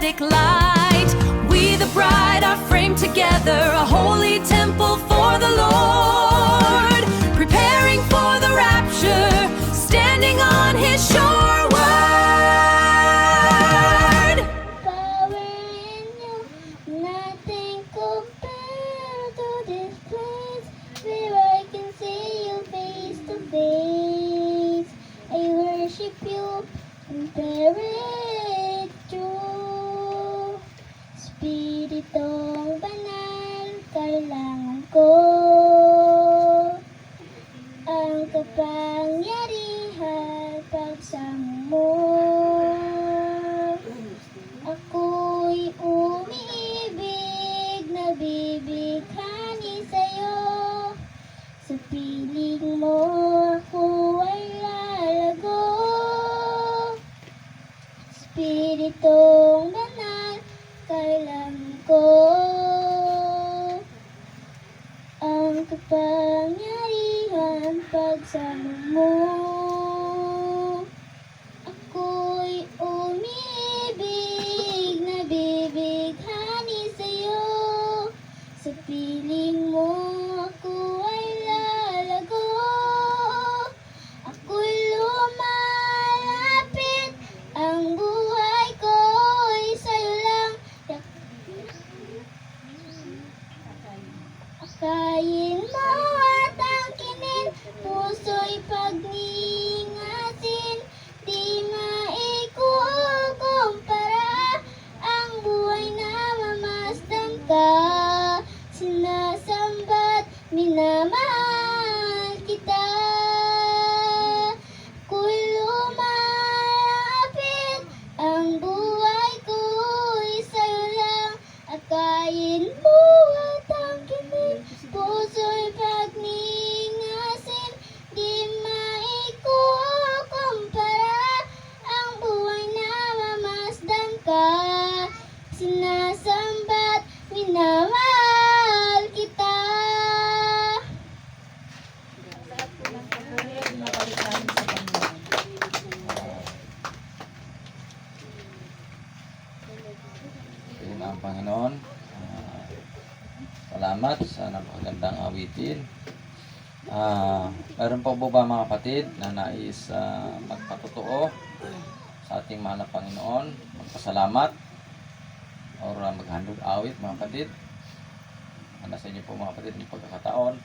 prophetic light. We the bride are framed together, a holy temple for the Lord, preparing for the rapture, standing on his shore word. Power in you, nothing compared to this place where I can see you face to face. I worship you in spirit true. Spiritong banal, kailangan ko ang kapangyarihan pagsamo mo. Ako'y umiibig, nabibighani sa'yo. Sa piling mo ako ay lalago. Spiritong banal, kailangan ko ang kapangyarihan pagsamo mo. Ako'y umibig, nabibighani sa'yo. Sa piling mo ako ay lalago. Ako'y lumalapit, ang buhay ko'y sa'yo lang. Akayin mo at angkinin, puso'y pagningasin. Di maikukumpara ang buhay na mamasdan ka. Sinasamba't minamahal kita. Ako'y lumalapit, ang buhay ko'y sa'yo lang. Akayin mo at angkinin, puso'y pagningasin. Di maikukumpara ang buhay na mamasdan ka. Sinasamba't minamahal kita. Yun ang Panginoon. Salamat sa napakagandang awitin. Meron po ba mga kapatid na nais magpatotoo sa ating mahal na Panginoon, magpasalamat or maghandog awit mga kapatid? Nasa inyo po mga kapatid ng pagkakataon.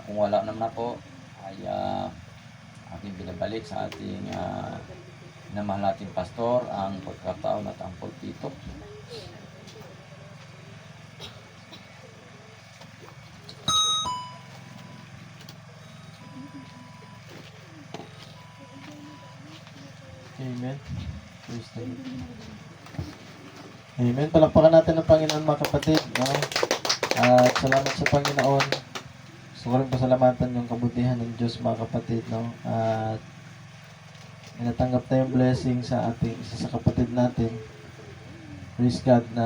Kung wala naman na po ay aking binabalik sa ating minamahal nating pastor ang pagkakataon at ang pulpito. Amen. Praise the Lord. Amen. Palakpakan natin ang Panginoon mga kapatid. No? At salamat sa Panginoon. Gusto ko rin pasalamatan yung kabutihan ng Diyos mga kapatid. No? At natanggap na yung blessing sa ating isa sa kapatid natin. Praise God na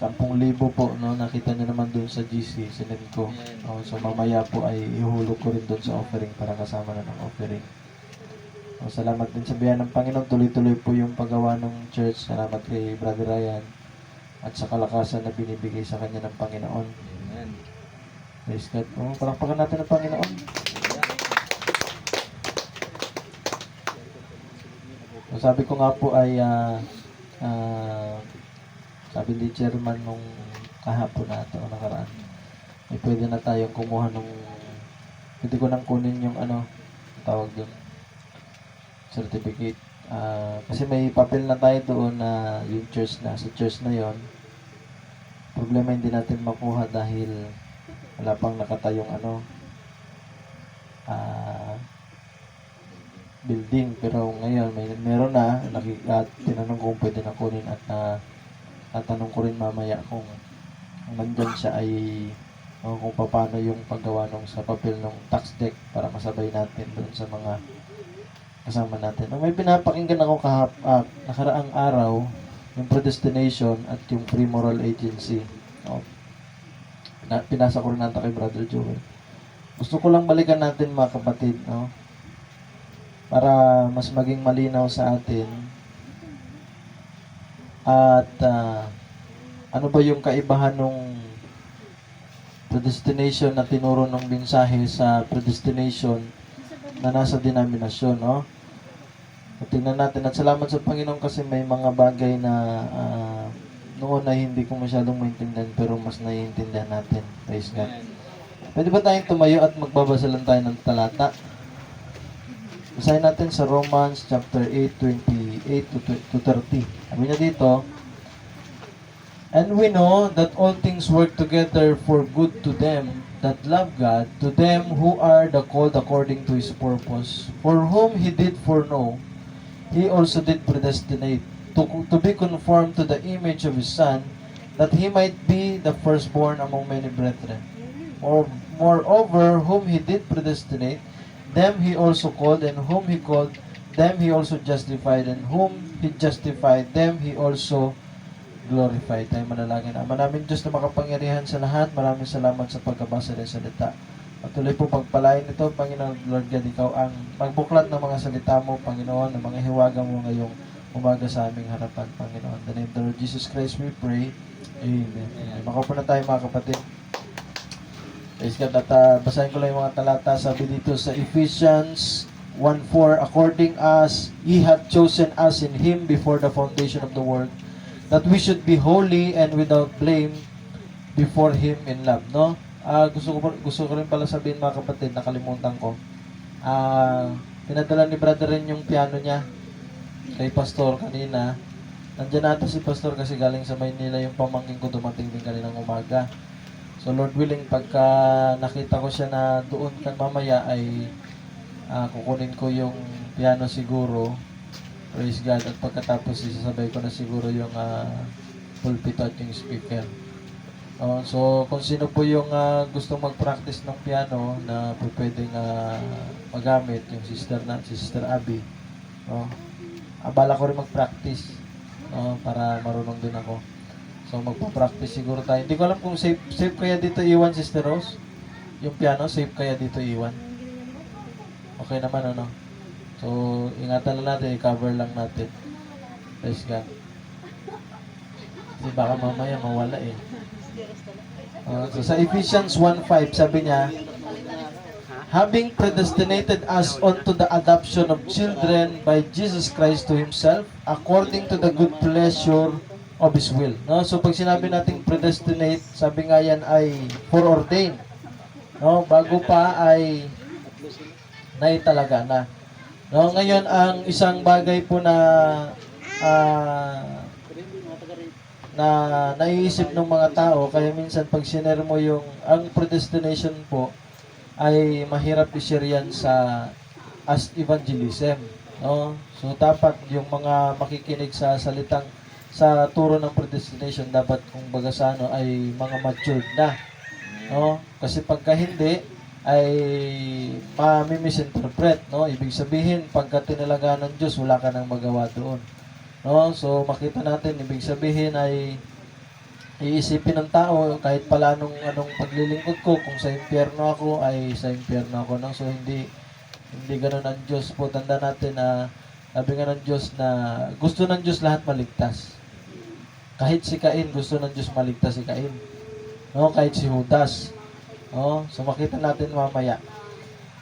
10,000 po. No? Nakita nyo naman doon sa GC, sinend ko. No? So mamaya po ay ihulog ko rin doon sa offering para kasama na ng offering. Salamat din sa biyaya ng Panginoon. Tuloy-tuloy po yung paggawa ng church. Salamat kay Brother Ryan at sa kalakasan na binibigay sa kanya ng Panginoon. Amen. Praise God. Palakpakan natin ang Panginoon. Sabi ko nga po ay sabi ni Chairman nung kahapon na ito o nakaraan, ay pwede na tayong kumuha nung pwede ko nang kunin yung tawag doon, certificate. Kasi may papel na tayo doon na yung church na, sa church na yon. Problema hindi natin makuha dahil wala pang nakatayong building. Pero ngayon meron na. Tinanong ko kung pwede na kunin at tatanong ko rin mamaya kung nandyan siya ay kung paano yung paggawa nung sa papel ng tax deck para masabay natin doon sa mga kasama natin. May pinapakinggan ako nakaraang araw, yung predestination at yung pre-moral agency. Pinasa ko rin nata kay Brother Joel. Gusto ko lang balikan natin mga kapatid. para mas maging malinaw sa atin. At ano ba yung kaibahan ng predestination na tinuro ng mensahe sa predestination na nasa denominasyon, no? So, tingnan natin at salamat sa Panginoon kasi may mga bagay na noon ay hindi ko masyadong maintindihan pero mas naiintindihan natin. Praise God. Pwede ba tayong tumayo at magbabasa lang tayo ng talata? Basahin natin sa Romans chapter 8, 28 to 30. Sabi niya dito, and we know that all things work together for good to them that love God, to them who are the called according to His purpose, for whom He did foreknow, He also did predestinate to be conformed to the image of His Son, that He might be the firstborn among many brethren. Or moreover, whom He did predestinate, them He also called, and whom He called, them He also justified, and whom He justified, them He also glorified. Tayo manalangin. Ama namin Diyos na makapangyarihan sa lahat, maraming salamat sa pagkabasa ng salita. Patuloy po pagpalain ito, Panginoon Lord God, Ikaw ang magbuklat ng mga salita mo, Panginoon, ng mga hiwaga mo ngayong umaga sa aming harapan, Panginoon. In the name of the Lord Jesus Christ we pray. Amen. Makaupo na tayo mga kapatid. Praise God. At basahin ko lang yung mga talata. Sabi dito sa Ephesians 1:4, according as He hath chosen us in Him before the foundation of the world, that we should be holy and without blame before Him in love. No? Gusto ko rin pala sabihin mga kapatid, nakalimutan ko. Pinadala ni brother rin yung piano niya kay pastor kanina. Nandiyan natin si pastor kasi galing sa Maynila yung pamangkin ko, dumating din kaninang umaga. So Lord willing, pagka nakita ko siya na doon kan mamaya ay kukunin ko yung piano siguro. Praise God. At pagkatapos isasabay ko na siguro yung pulpito at yung speaker. So kung sino po yung gustong mag-practice ng piano na po pwedeng magamit, yung si Sister Abby. Abala ko rin mag-practice para marunong din ako. So magpa-practice siguro tayo. Hindi ko alam kung safe kaya dito iwan, Sister Rose. Yung piano, safe kaya dito iwan. Okay naman ano. So ingatan lang natin, i-cover lang natin. Praise God. Kasi baka mamaya mawala eh. So sa Ephesians 1:5 sabi niya, having predestinated us unto the adoption of children by Jesus Christ to Himself, according to the good pleasure of His will. No? So pag sinabi nating predestinate, sabi nga yan ay foreordained. No? Bago pa ay naitalaga na. No? Ngayon, ang isang bagay po na naiisip ng mga tao, kaya minsan pag sinare mo yung ang predestination po ay mahirap i-share yan as evangelism, no? So dapat yung mga makikinig sa salitang sa turo ng predestination dapat kung baga sa ano ay mga matured na, no? Kasi pagka hindi ay ma-misinterpret, no? Ibig sabihin pagka tinalaga ng Diyos wala ka nang magawa doon. No? So makita natin, ibig sabihin ay iisipin ng tao kahit pala anong paglilingkod ko, kung sa impyerno ako ay sa impyerno ako. No? So hindi ganoon ang Diyos po. Tanda natin na sabi nga ng Diyos na gusto ng Diyos lahat maligtas. Kahit si Cain, gusto ng Diyos maligtas si Cain. No? Kahit si Judas. No? So makita natin mamaya.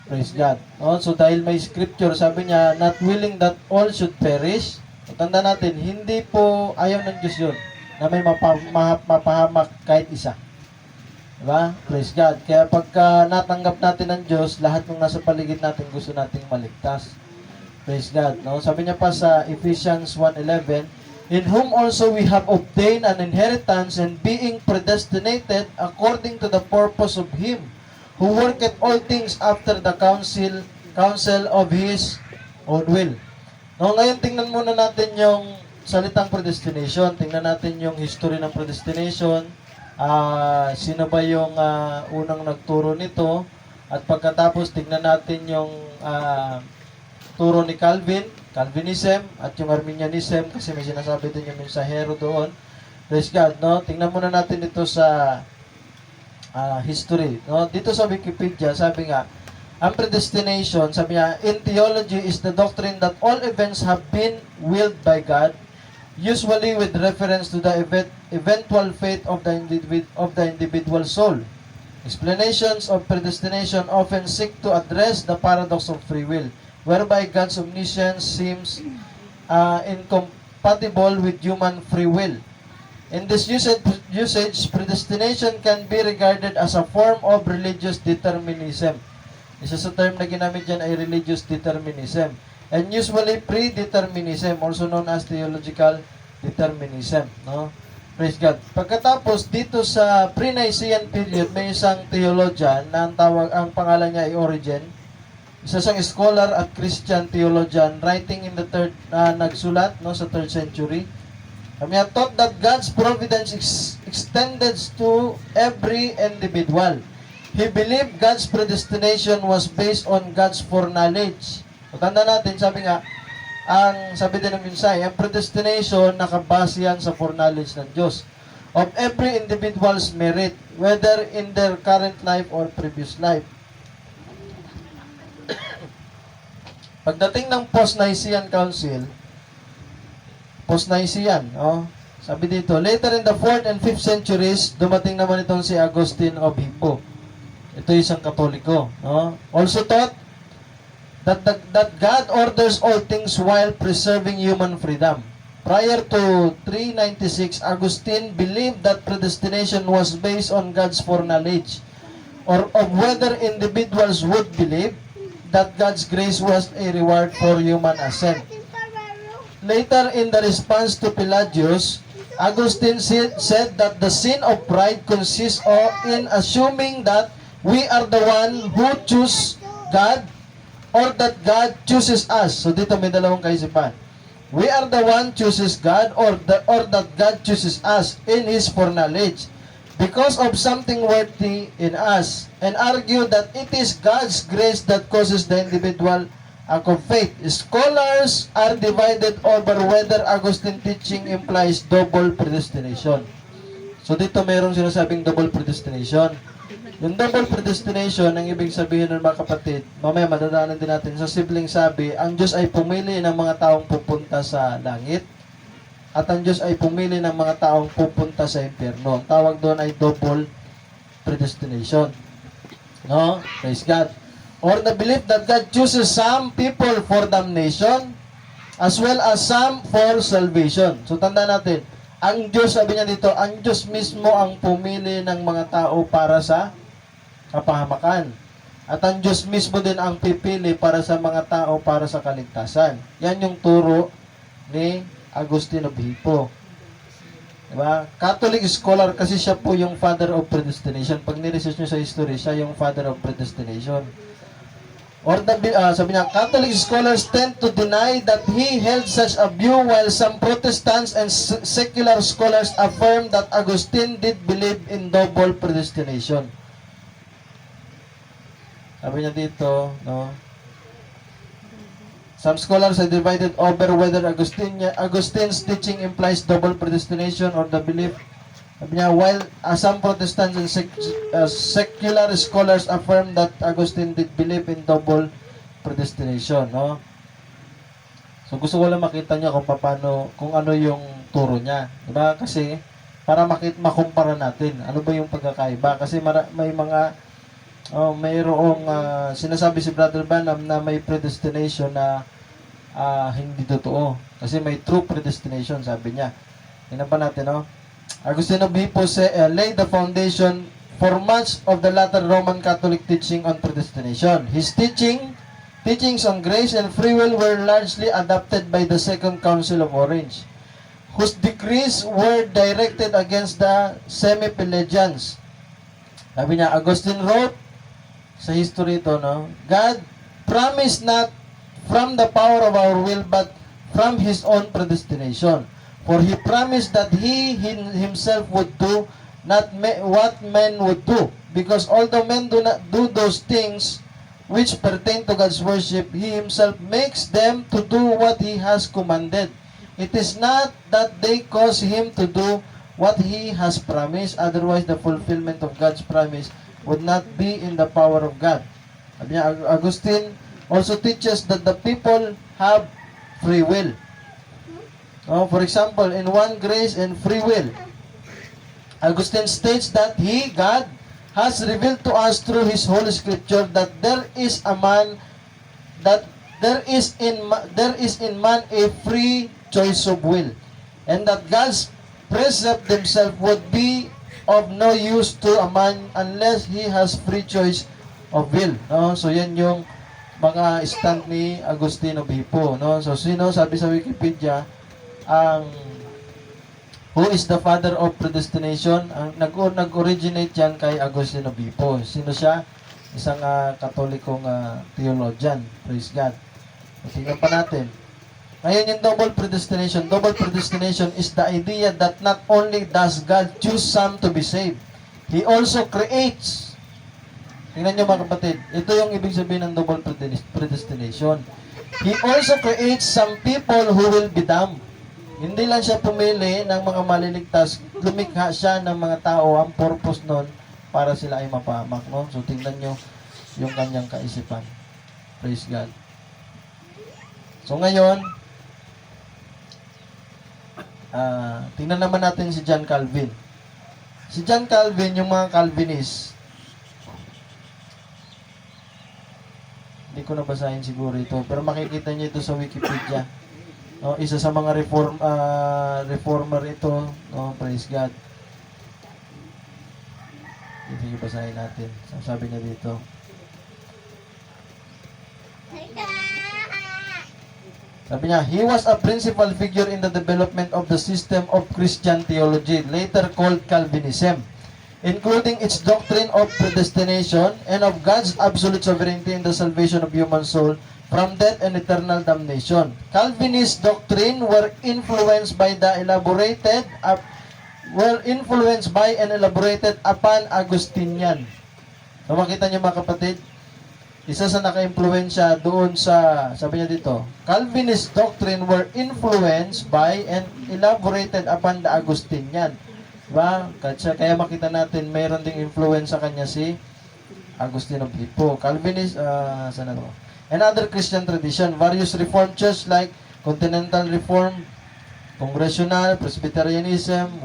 Praise God. No? So dahil may scripture, sabi niya, not willing that all should perish. Tanda natin, hindi po ayaw ng Diyos yun na may mapahamak kahit isa. Diba? Praise God. Kaya pagka natanggap natin ng Diyos, lahat ng nasa paligid natin gusto nating maligtas. Praise God. No? Sabi niya pa sa Ephesians 1:11, in whom also we have obtained an inheritance, and being predestinated according to the purpose of Him who worketh all things after the counsel of His own will. No, ngayon tingnan muna natin yung salitang predestination. Tingnan natin yung history ng predestination. Sino ba yung unang nagturo nito? At pagkatapos tingnan natin yung turo ni Calvinism at yung Arminianism, kasi may sinasabi din yung mensahero doon. Praise God, no? Tingnan muna natin ito sa history. No? Dito sa Wikipedia, sabi nga, Ang predestination, sabi niya, in theology is the doctrine that all events have been willed by God, usually with reference to the eventual fate of the individual soul. Explanations of predestination often seek to address the paradox of free will, whereby God's omniscience seems incompatible with human free will. In this usage, predestination can be regarded as a form of religious determinism. Isa sa term na ginamit dyan ay religious determinism. And usually predeterminism, also known as theological determinism. No? Praise God. Pagkatapos, dito sa pre-Nicene period, may isang theologian na ang pangalan niya ay Origen. Isa siyang scholar at Christian theologian, writing in the nagsulat no, sa 3rd century. Kami taught that God's providence extended to every individual. He believed God's predestination was based on God's foreknowledge. So, tanda natin, sabi din ng minsay, ang predestination nakabase yan sa foreknowledge ng Diyos of every individual's merit, whether in their current life or previous life. Pagdating ng Post-Nicene Council, Post-Nicene, sabi dito, later in the 4th and 5th centuries, dumating naman itong si Augustine of Hippo. Ito isang Katoliko. Also taught that God orders all things while preserving human freedom. Prior to 396, Augustine believed that predestination was based on God's foreknowledge, or of whether individuals would believe that God's grace was a reward for human ascent. Later, in the response to Pelagius, Augustine said that the sin of pride consists in assuming that we are the one who choose God or that God chooses us. So dito may dalawang kaisipan. We are the one chooses God or that God chooses us in His foreknowledge because of something worthy in us, and argue that it is God's grace that causes the individual act of faith. Scholars are divided over whether Augustine teaching implies double predestination. So dito mayroong sinasabing double predestination. Yung double predestination, ang ibig sabihin ng mga kapatid, mamaya madadaanan din natin sa simpleng sabi, ang Diyos ay pumili ng mga taong pupunta sa langit at ang Diyos ay pumili ng mga taong pupunta sa impyerno. Ang tawag doon ay double predestination. No? Praise God. Or the belief that God chooses some people for damnation as well as some for salvation. So tanda natin, ang Diyos, sabi niya dito, ang Diyos mismo ang pumili ng mga tao para sa kapahamakan. At ang Diyos mismo din ang pipili para sa mga tao para sa kaligtasan. Yan yung turo ni Augustine of Hippo. Diba? Catholic scholar kasi siya po yung father of predestination. Pag niresearch nyo sa history, siya yung father of predestination. Or sabi niya, Catholic scholars tend to deny that he held such a view, while some Protestants and secular scholars affirm that Augustine did believe in double predestination. Sabi niya dito, no? Some scholars are divided over whether Augustine's teaching implies double predestination or the belief. Sabi niya, while some Protestants and secular scholars affirm that Augustine did believe in double predestination, no? So gusto ko lang makita niya kung ano yung turo niya, diba? Kasi para makumpara natin ano ba yung pagkakaiba, kasi may mga mayroong sinasabi si Brother Branham na may predestination na hindi totoo, kasi may true predestination, sabi niya. Tingnan pa natin, no? Augustine of Hippo laid the foundation for much of the latter Roman Catholic teaching on predestination. His teachings on grace and free will were largely adopted by the Second Council of Orange, whose decrees were directed against the Semi-Pelagians. Sabi niya, Augustine wrote sa history ito, no? God promised not from the power of our will, but from His own predestination. For He promised that He Himself would do not what men would do. Because although men do not do those things which pertain to God's worship, He Himself makes them to do what He has commanded. It is not that they cause Him to do what He has promised. Otherwise, the fulfillment of God's promise would not be in the power of God. Sabi niya, Augustine also teaches that the people have free will. For example, in one grace and free will, Augustine states that God, has revealed to us through His Holy Scripture that there is in man a free choice of will, and that God's precept themselves would be of no use to a man unless he has free choice of will. No? So yan yung mga stand ni Agustino of Hippo. No? So sino sabi sa Wikipedia who is the father of predestination? Ang nag-originate yan kay Agustino of Hippo. Sino siya? Isang katolikong theologian. Praise God. Tingnan pa natin. Ngayon yung double predestination. Double predestination is the idea that not only does God choose some to be saved, He also creates. Tingnan nyo mga kapatid. Ito yung ibig sabihin ng double predestination. He also creates some people who will be damned. Hindi lang siya pumili ng mga maliligtas. Lumikha siya ng mga tao. Ang purpose nun para sila ay mapahamak. No? So tingnan nyo yung kanyang kaisipan. Praise God. So ngayon, tingnan naman natin si John Calvin. Si John Calvin, yung mga Calvinist, hindi ko nabasahin siguro ito, pero makikita niyo ito sa Wikipedia. No, isa sa mga reformer ito, no, praise God. Ito yung basahin natin. Sabi niya dito. Sabi niya, he was a principal figure in the development of the system of Christian theology, later called Calvinism, including its doctrine of predestination and of God's absolute sovereignty in the salvation of human soul from death and eternal damnation. Calvinist doctrine were influenced by and elaborated upon Augustinian. So makita niyo mga kapatid, isa sa naka-impluwensya doon sa, sabi niya dito, Calvinist doctrine were influenced by and elaborated upon the Augustinian. Diba? Kaya makita natin, mayroon ding influence sa kanya si Agustino of Hippo. Calvinist, sana ito? Another Christian tradition, various Reformed church like Continental Reform, Congregational, Presbyterianism,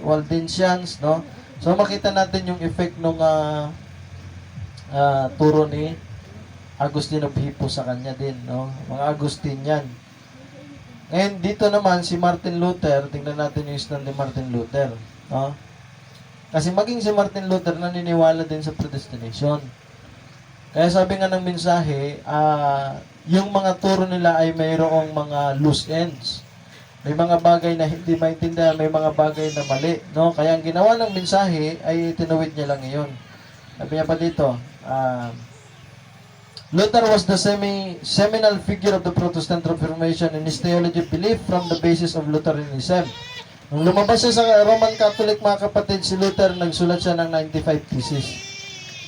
Waldensians, no? So makita natin yung effect ng turo ni Agustino of Hippo sa kanya din, no? Mga Agustinian. Ngayon dito naman si Martin Luther, tingnan natin yung stand ni Martin Luther, no? Kasi maging si Martin Luther naniniwala din sa predestination. Kaya sabi nga ng mensahe, yung mga turo nila ay mayroong mga loose ends. May mga bagay na hindi maintindihan, may mga bagay na mali. No? Kaya ang ginawa ng mensahe ay tinuwid niya lang ngayon. Sabi niya pa dito, Luther was the seminal figure of the Protestant Reformation and his theology believed from the basis of Lutheranism. Nung lumabas siya sa Roman Catholic, mga kapatid, si Luther, nagsulat siya ng 95 thesis.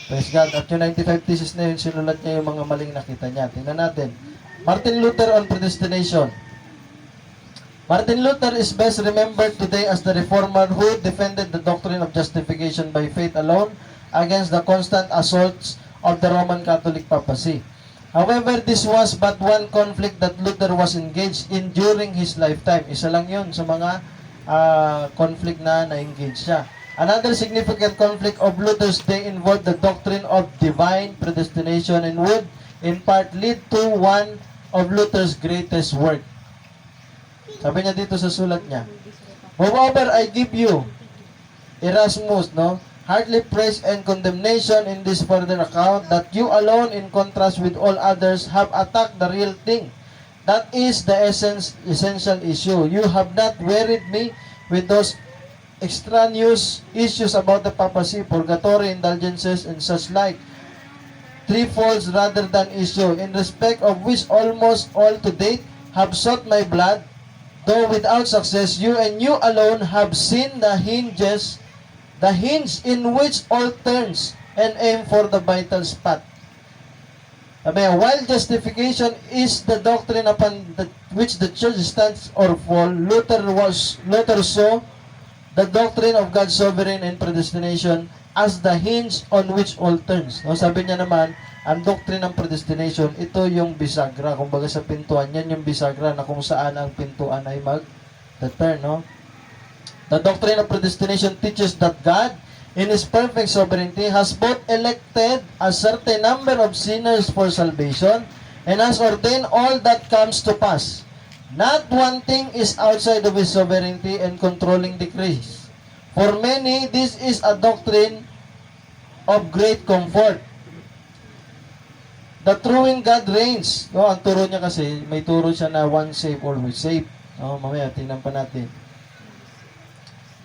Praise God. At yung 95 thesis na yun, sinulat niya yung mga maling nakita niya. Tingnan natin. Martin Luther on predestination. Martin Luther is best remembered today as the reformer who defended the doctrine of justification by faith alone against the constant assaults of the Roman Catholic papacy. However, this was but one conflict that Luther was engaged in during his lifetime. Isa lang yun sa mga conflict na na-engage siya. Another significant conflict of Luther's day involved the doctrine of divine predestination and would, in part, lead to one of Luther's greatest work. Sabi niya dito sa sulat niya, moreover, I give you, Erasmus, no, hardly praise and condemnation in this further account that you alone, in contrast with all others, have attacked the real thing. That is the essential issue. You have not wearied me with those extraneous issues about the papacy, purgatory, indulgences, and such like. Threefolds rather than issue, in respect of which almost all to date have sought my blood, though without success, you and you alone have seen the hinge in which all turns and aim for the vital spot. While justification is the doctrine upon which the church stands or fall, Luther saw the doctrine of God's sovereign and predestination as the hinge on which all turns. No, sabi niya naman, ang doctrine ng predestination, ito yung bisagra. Kumbaga sa pintuan, yan yung bisagra na kung saan ang pintuan ay mag-turn, no? The doctrine of predestination teaches that God, in His perfect sovereignty, has both elected a certain number of sinners for salvation and has ordained all that comes to pass. Not one thing is outside of His sovereignty and controlling decrees. For many, this is a doctrine of great comfort. The true in God reigns. No, ang turo niya kasi, may turo siya na once saved, always saved. No, mamaya, tingnan pa natin.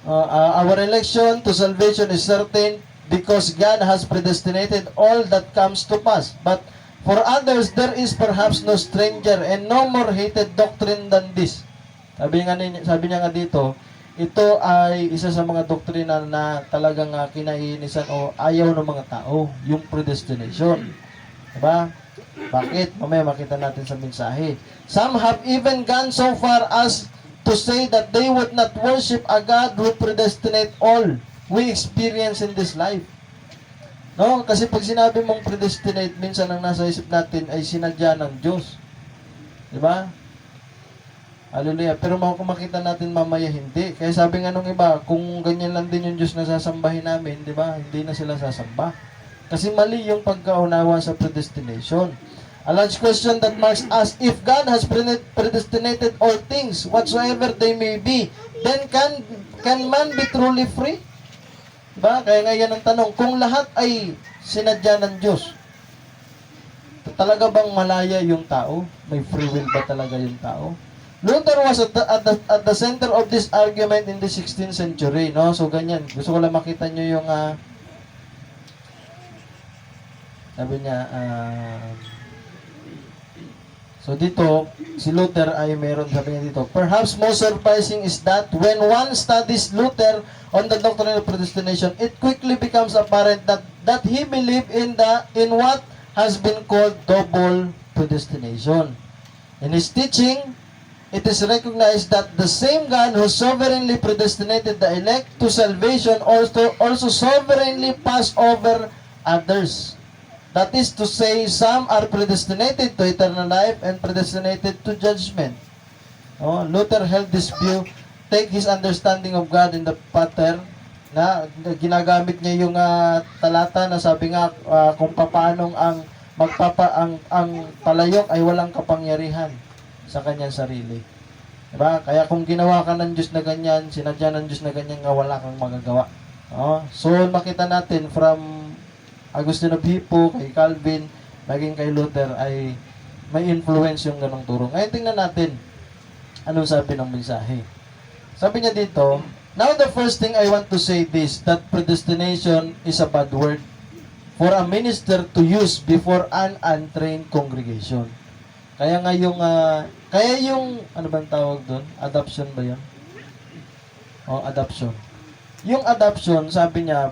Our election to salvation is certain because God has predestinated all that comes to pass. But for others, there is perhaps no stranger and no more hated doctrine than this. Sabi niya nga dito, ito ay isa sa mga doktrina na talagang kinaiinisan o ayaw ng mga tao, yung predestination. Diba? Bakit? Mamaya makita natin sa mensahe. Some have even gone so far as to say that they would not worship a God who predestinate all we experience in this life. No? Kasi pag sinabi mong predestinate, minsan ang nasa isip natin ay sinadya ng Diyos. Diba? Hallelujah. Pero kung makita natin mamaya, hindi. Kaya sabi nga nung iba, kung ganyan lang din yung Diyos na sasambahin namin, di ba? Hindi na sila sasamba. Kasi mali yung pagkaunawa sa predestination. A large question that marks us, if God has predestinated all things, whatsoever they may be, then can man be truly free? Diba? Kaya nga yan ang tanong, kung lahat ay sinadya ng Diyos, talaga bang malaya yung tao? May free will ba talaga yung tao? Luther was at the center of this argument in the 16th century, no? So ganyan. Gusto ko lang makita nyo yung sabi niya so dito si Luther ay meron, sabi niya dito, perhaps most surprising is that when one studies Luther on the doctrine of predestination, it quickly becomes apparent that he believed in what has been called double predestination. In his teaching, it is recognized that the same God who sovereignly predestinated the elect to salvation also sovereignly passed over others. That is to say, some are predestinated to eternal life and predestinated to judgment. Luther held this view, take his understanding of God in the pattern na ginagamit niya yung talata na sabi nga kung paanong ang palayok ay walang kapangyarihan sa kanyang sarili. Diba? Kaya kung ginawa ka ng Diyos na ganyan, sinadya ng Diyos na ganyan nga wala kang magagawa. So makita natin from Agustino of Hippo, kay Calvin, naging kay Luther ay may influence yung ganong turo. Ngayon tingnan natin anong sabi ng mensahe. Sabi niya dito, now the first thing I want to say this, that predestination is a bad word for a minister to use before an untrained congregation. Kaya nga yung ano bang tawag doon? Adoption ba 'yon? Adoption. Yung adoption, sabi niya,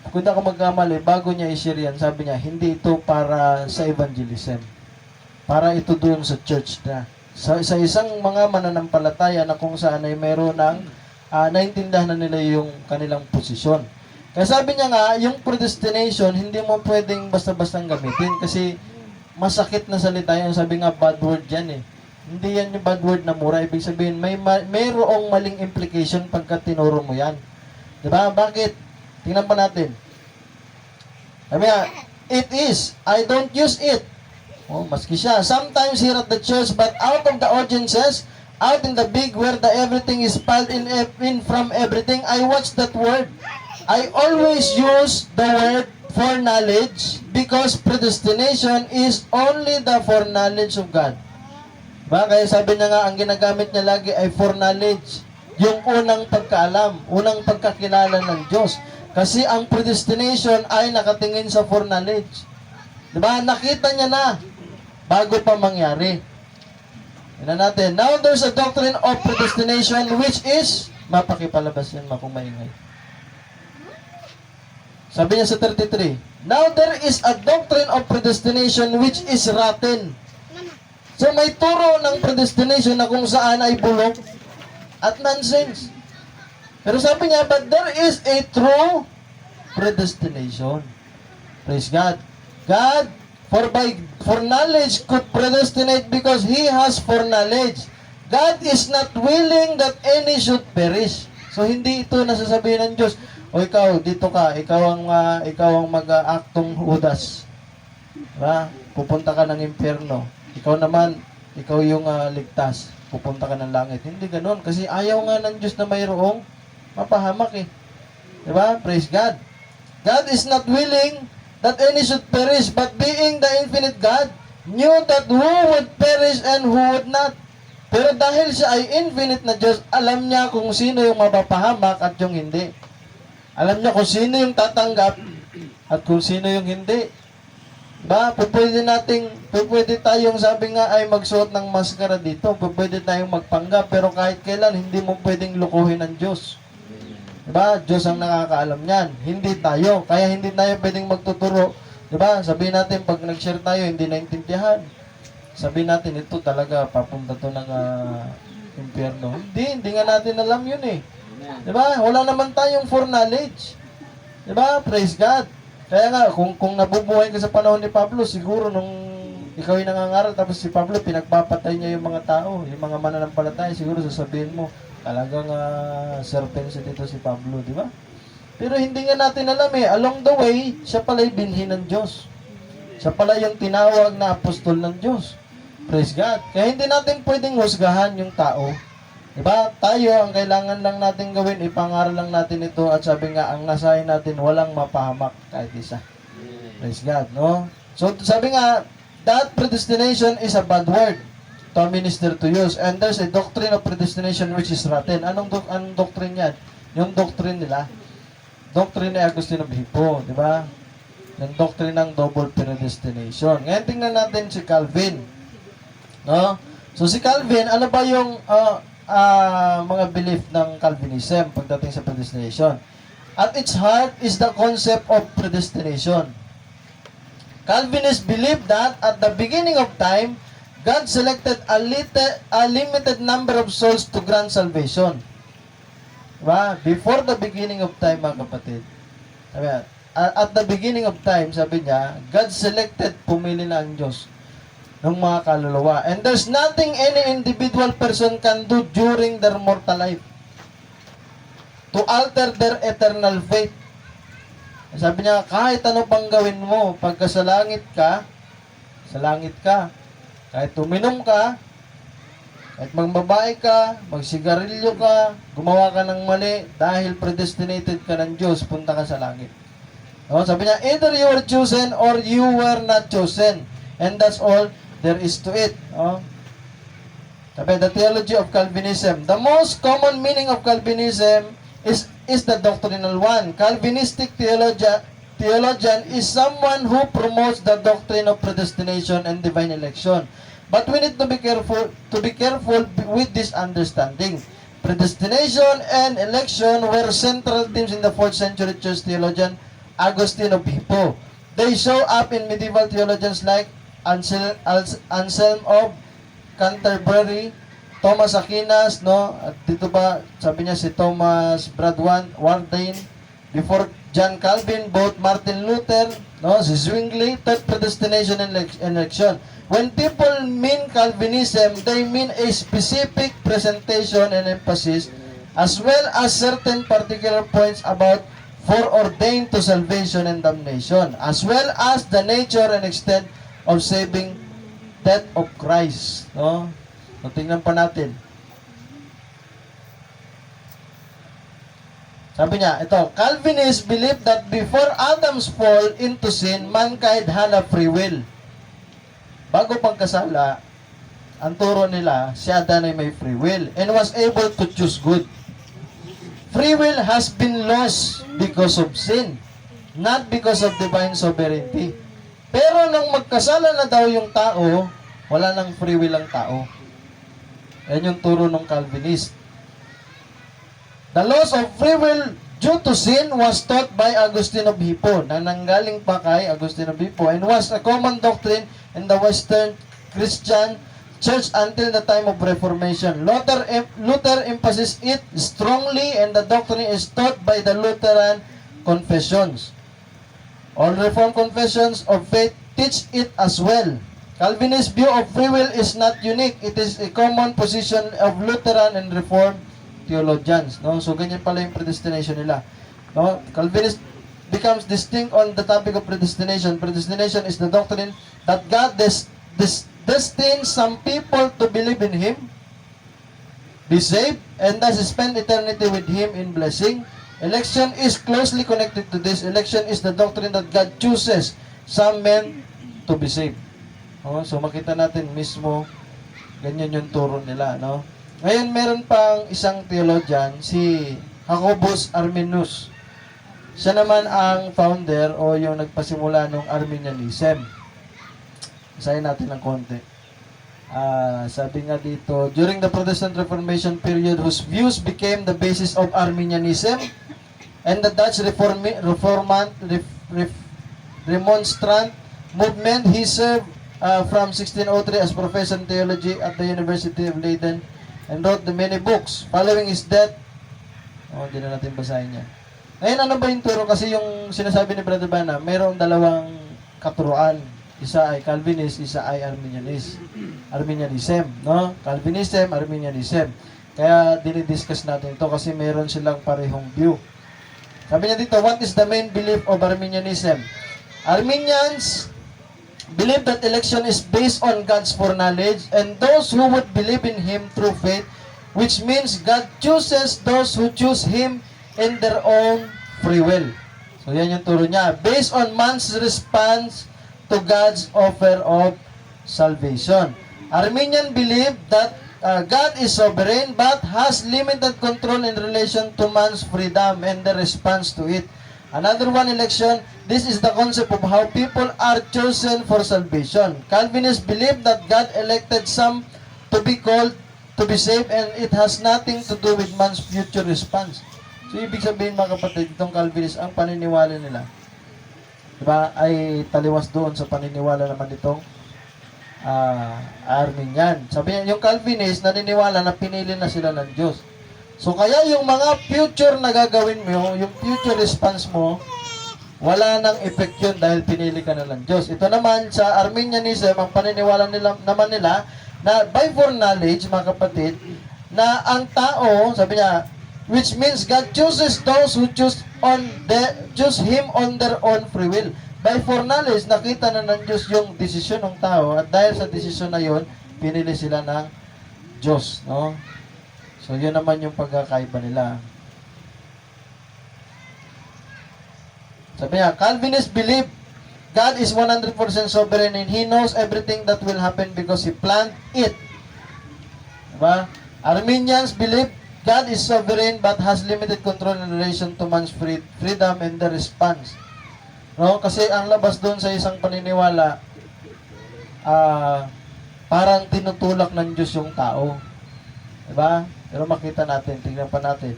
kung hindi ako magkamali, bago niya i-share yan, sabi niya, hindi ito para sa evangelism. Para ito doon sa church na. Sa isang mga mananampalataya na kung saan ay meron ng naintindihan na nila yung kanilang posisyon. Kaya sabi niya nga, yung predestination, hindi mo pwedeng basta-bastang gamitin kasi masakit na salita yan. Sabi nga, bad word yan eh. Hindi yan yung bad word na mura. Ibig sabihin, mayroong maling implication pagka tinuro mo yan. Diba? Bakit? Tingnan pa natin. Sabi nga, it is. I don't use it. Maski siya. Sometimes here at the church, but out of the audiences, out in the big where everything is piled in from everything, I watch that word. I always use the word foreknowledge because predestination is only the foreknowledge of God. Kaya sabi niya nga, ang ginagamit niya lagi ay foreknowledge. Yung unang pagkaalam, unang pagkakilala ng Diyos. Kasi ang predestination ay nakatingin sa foreknowledge. Diba? Nakita niya na bago pa mangyari. Tignan natin. Now there's a doctrine of predestination which is, mapakipalabas yan, kung maingay. Sabi niya sa 33, now there is a doctrine of predestination which is rotten. So may turo ng predestination na kung saan ay bulok at nonsense. Pero sabi niya, but there is a true predestination. Praise God. God For knowledge could predestinate because He has foreknowledge. God is not willing that any should perish. So hindi ito nasasabihin ng Diyos, o ikaw, dito ka, ikaw ang mag-aaktong Judas. Diba? Pupunta ka ng impyerno. Ikaw naman, ikaw yung ligtas. Pupunta ka ng langit. Hindi ganoon. Kasi ayaw nga ng Diyos na mayroong mapahamak eh. Diba? Praise God. God is not willing that any should perish, but being the infinite God, knew that who would perish and who would not. Pero dahil siya ay infinite na Diyos, alam niya kung sino yung mapapahamak at yung hindi. Alam niya kung sino yung tatanggap at kung sino yung hindi. Ba, pwede tayong sabi nga ay magsuot ng maskara dito, pwede tayong magpanggap, pero kahit kailan hindi mo pwedeng lukuhin ng Diyos. Diba? Diyos ang nakakaalam niyan. Hindi tayo. Kaya hindi tayo pwedeng magtuturo. Diba? Sabihin natin, pag nag-share tayo, hindi naintindihan. Sabihin natin, ito talaga, papunta to ng impyerno. Hindi nga natin alam yun eh. Diba? Wala naman tayong foreknowledge. Diba? Praise God. Kaya nga, kung nabubuhay ka sa panahon ni Pablo, siguro nung ikaw ay nangangaral, tapos si Pablo, pinagpapatay niya yung mga tao, yung mga mananampalataya, siguro sasabihin mo, talagang serpensi dito si Pablo, di ba? Pero hindi nga natin alam eh, along the way, siya pala'y binhi ng Diyos. Siya pala yung tinawag na apostol ng Diyos. Praise God. Kaya hindi natin pwedeng husgahan yung tao. Diba? Tayo, ang kailangan lang natin gawin, ipangaral lang natin ito at sabi nga, ang nasahin natin, walang mapahamak kahit isa. Praise God, no? So, sabi nga, that predestination is a bad word to minister to use. And there's a doctrine of predestination which is rotten. Anong doctrine yan? Yung doctrine nila. Doctrine ni Agustino of Hippo, di ba? Yung doctrine ng double predestination. Ngayon, tingnan natin si Calvin. No? So, si Calvin, ano ba yung mga belief ng Calvinism pagdating sa predestination? At its heart is the concept of predestination. Calvinists believe that at the beginning of time, God selected a limited number of souls to grant salvation. Diba? Before the beginning of time, mga kapatid. At the beginning of time, sabi niya, God selected, pumili na ang Diyos ng mga kaluluwa. And there's nothing any individual person can do during their mortal life to alter their eternal fate. Sabi niya, kahit ano pang gawin mo, pagka sa langit ka, kahit uminom ka, kahit magbabae ka, magsigarilyo ka, gumawa ka ng mali, dahil predestinated ka ng Diyos, punta ka sa langit. No? Sabi niya, either you were chosen or you were not chosen. And that's all there is to it. No? Sabi, the theology of Calvinism. The most common meaning of Calvinism is the doctrinal one. Calvinistic theologian is someone who promotes the doctrine of predestination and divine election. But we need to be careful with this understanding. Predestination and election were central themes in the 4th century church theologian Augustine of Hippo. They show up in medieval theologians like Anselm of Canterbury, Thomas Aquinas, no? At dito ba, sabi niya si Thomas Wardain, before John Calvin, both Martin Luther, no? Si Zwingli, third predestination and election. When people mean Calvinism, they mean a specific presentation and emphasis, as well as certain particular points about foreordained to salvation and damnation, as well as the nature and extent of saving death of Christ. No? So, tingnan pa natin. Sabi niya, ito, Calvinists believe that before Adam's fall into sin, mankind had a free will. Bago pagkasala, ang turo nila, si Adan ay may free will and was able to choose good. Free will has been lost because of sin, not because of divine sovereignty. Pero nang magkasala na daw yung tao, wala nang free will ang tao. Yan yung turo ng Calvinist. The loss of free will due to sin was taught by Augustine of Hippo, na nanggaling pa kay Augustine of Hippo, and was a common doctrine in the Western Christian Church until the time of Reformation. Luther emphasized it strongly, and the doctrine is taught by the Lutheran confessions. All Reformed confessions of faith teach it as well. Calvinist view of free will is not unique. It is a common position of Lutheran and Reformed theologians. No? So, ganyan pala yung predestination nila. No? Calvinist becomes distinct on the topic of predestination. Predestination is the doctrine that God destines some people to believe in Him, be saved, and thus spend eternity with Him in blessing. Election is closely connected to this. Election is the doctrine that God chooses some men to be saved. So makita natin mismo, ganyan yung turo nila. No? Ngayon, meron pang isang theologian, si Jacobus Arminius. Siya naman ang founder o yung nagpasimula ng Arminianism. Isayin natin ng konti. Sabi nga dito, during the Protestant Reformation period, whose views became the basis of Arminianism and the Dutch Remonstrant movement, he served from 1603 as professor in theology at the University of Leiden and wrote the many books. Following his death, hindi na natin basahin yan. Ngayon, ano ba yung turo? Kasi yung sinasabi ni Brother Bana, mayroong dalawang katuruan. Isa ay Calvinist, isa ay Arminianism. No? Calvinism, Arminianism. Kaya dinidiscuss natin ito kasi meron silang parehong view. Sabi niya dito, what is the main belief of Arminianism? Arminians believe that election is based on God's foreknowledge and those who would believe in Him through faith, which means God chooses those who choose Him in their own free will. So yan yung turo niya. Based on man's response to God's offer of salvation. Arminian believe that God is sovereign but has limited control in relation to man's freedom and the response to it. Another one, election. This is the concept of how people are chosen for salvation. Calvinists believe that God elected some to be called to be saved and it has nothing to do with man's future response. So, ibig sabihin mga kapatid, itong Calvinist, ang paniniwala nila, diba, ay taliwas doon sa paniniwala naman itong Arminian. Sabi niya, yung Calvinist, naniniwala na pinili na sila ng Diyos. So, kaya yung mga future na gagawin mo, yung future response mo, wala nang effect yun dahil pinili ka na ng Diyos. Ito naman, sa Arminianism, ang paniniwala nila, naman nila, na by foreknowledge, mga kapatid, na ang tao, sabi niya, which means God chooses those who choose Him on their own free will. By foreknowledge, nakita na ng Diyos yung desisyon ng tao, at dahil sa desisyon na yun, pinili sila ng Diyos, no? So, yun naman yung pagkakaiba nila. Sabi niya, Calvinists believe God is 100% sovereign and He knows everything that will happen because He planned it. Diba? Arminians believe God is sovereign but has limited control in relation to man's freedom and the response. No? Kasi ang labas doon sa isang paniniwala, parang tinutulak ng Diyos yung tao. Diba? Pero makita natin, tingnan pa natin.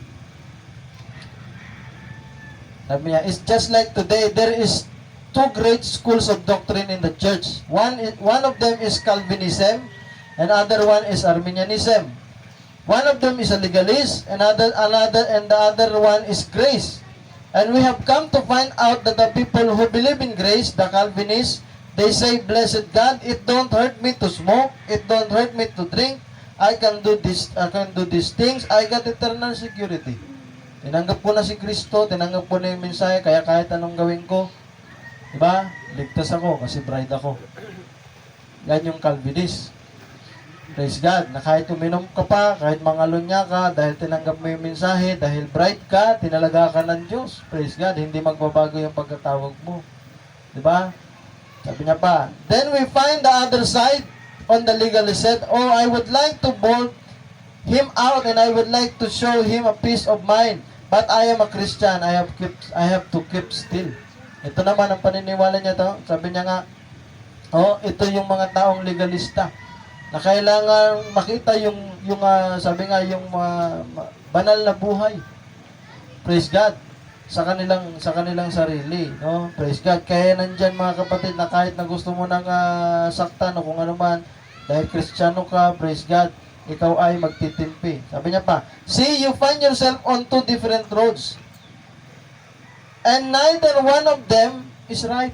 Sabi niya, it's just like today, there is two great schools of doctrine in the church. One of them is Calvinism, and other one is Arminianism. One of them is a legalist, and the other one is grace. And we have come to find out that the people who believe in grace, the Calvinists, they say, blessed God, it don't hurt me to smoke, it don't hurt me to drink, I can do these things, I got eternal security. Tinanggap ko na si Kristo, tinanggap ko na yung mensahe, kaya kahit anong gawin ko, diba? Ligtas ako kasi bride ako. Yan yung Calvinist. Praise God, na kahit uminom ka pa, kahit mangalunya ka, dahil tinanggap mo yung mensahe, dahil bride ka, tinalaga ka ng Diyos. Praise God, hindi magbabago yung pagkatawag mo. Diba? Sabi niya pa, then we find the other side on the legalist said, oh, I would like to bolt him out and I would like to show him a peace of mind. But I am a Christian, I have to keep still. Ito naman ang paniniwala niya to. Sabi niya nga, oh, ito yung mga taong legalista na kailangan makita yung sabi nga yung banal na buhay. Praise God. Sa kanilang sarili, no? Praise God. Kaya nandyan mga kapatid na kahit na gusto mo nang saktan o kung ano man, dahil Kristiyano ka, praise God, ikaw ay magtitimpi. Sabi niya pa, see, you find yourself on two different roads. And neither one of them is right.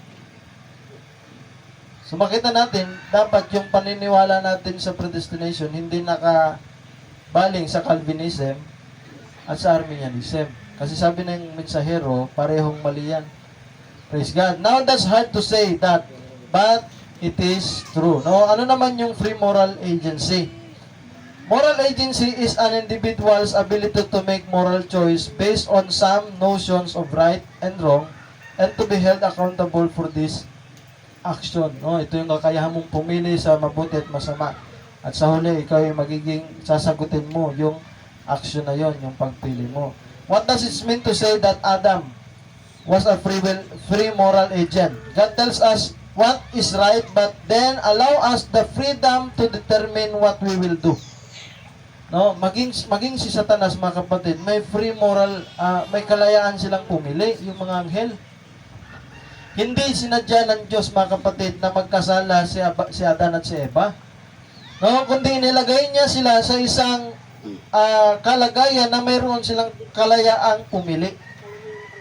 So makita natin, dapat yung paniniwala natin sa predestination hindi nakabaling sa Calvinism at sa Arminianism. Kasi sabi ng mensahero, parehong mali yan. Praise God. Now that's hard to say that, but it is true. No, ano naman yung free moral agency? Moral agency is an individual's ability to make moral choice based on some notions of right and wrong and to be held accountable for this action. No, ito yung kakayahan mong pumili sa mabuti at masama. At sa huli, ikaw yung magiging sasagutin mo yung action na yon, yung pagpili mo. What does it mean to say that Adam was a free moral agent? God tells us what is right, but then allow us the freedom to determine what we will do. No, maging si Satanas, mga kapatid, may free moral, may kalayaan silang pumili, yung mga anghel. Hindi sinadya ng Diyos, mga kapatid, na magkasala si Adan at si Eva. No, kundi nilagay niya sila sa isang kalagayan na mayroon silang kalayaang pumili.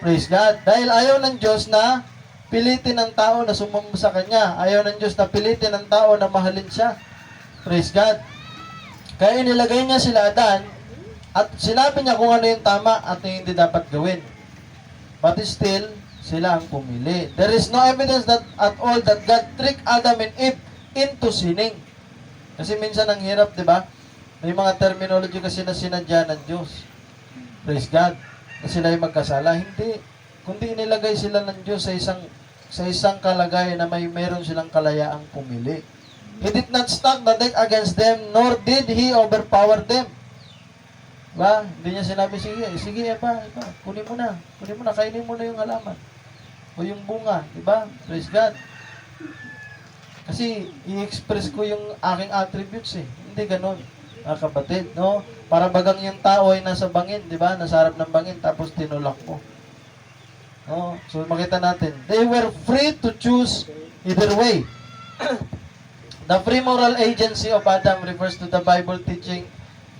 Praise God. Dahil ayaw ng Diyos na pilitin ng tao na sumamba sa Kanya. Ayaw ng Diyos na pilitin ng tao na mahalin siya. Praise God. Kaya nilagay niya sila Adan at sinabi niya kung ano yung tama at yung hindi dapat gawin. But still, sila ang pumili. There is no evidence that at all that God tricked Adam and Eve into sinning. Kasi minsan ang hirap, di ba? May mga terminology kasi na sinadya ng Diyos. Praise God. Na sila ay magkasala. Hindi. Kundi inilagay sila ng Diyos sa isang kalagayan na meron silang kalayaang pumili. He did not stack the deck against them, nor did He overpower them. Ba? Hindi niya sinabi, sige, Eva, kunin mo na, kainin mo na yung halaman. O yung bunga, di ba? Praise God. Kasi, i-express ko yung aking attributes eh. Hindi ganun, mga kapatid, no? Para bagang yung tao ay nasa bangin, di ba? Nasa harap ng bangin, tapos tinulak mo. No? So, makita natin, they were free to choose either way. The free moral agency of Adam refers to the Bible teaching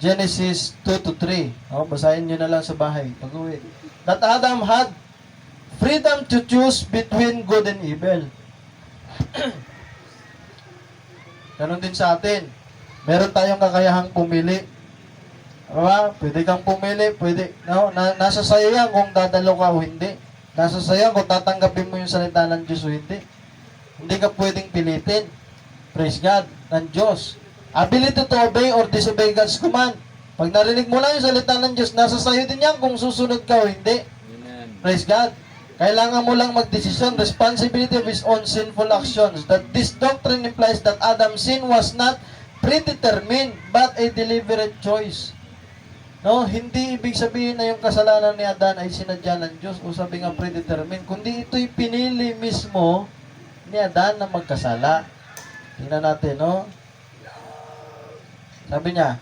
Genesis 2-3. Basahin nyo na lang sa bahay. Pag-uwi. That Adam had freedom to choose between good and evil. Ganon din sa atin. Meron tayong kakayahang pumili. Diba? Pwede kang pumili. Pwede. No? Nasa sayo yan kung dadalo ka o hindi. Nasa sayo kung tatanggapin mo yung salita ng Diyos o hindi. Hindi ka pwedeng pilitin. Praise God, ng Diyos. Ability to obey or disobey God's command. Pag narinig mo lang yung salita ng Diyos, nasa sayo din yan kung susunod ka o hindi. Amen. Praise God. Kailangan mo lang magdesisyon, responsibility of his own sinful actions. That this doctrine implies that Adam's sin was not predetermined, but a deliberate choice. No, hindi ibig sabihin na yung kasalanan ni Adan ay sinadya ng Diyos o sabi nga predetermined, kundi ito'y pinili mismo ni Adan na magkasala. Tingnan natin, no? Sabi niya,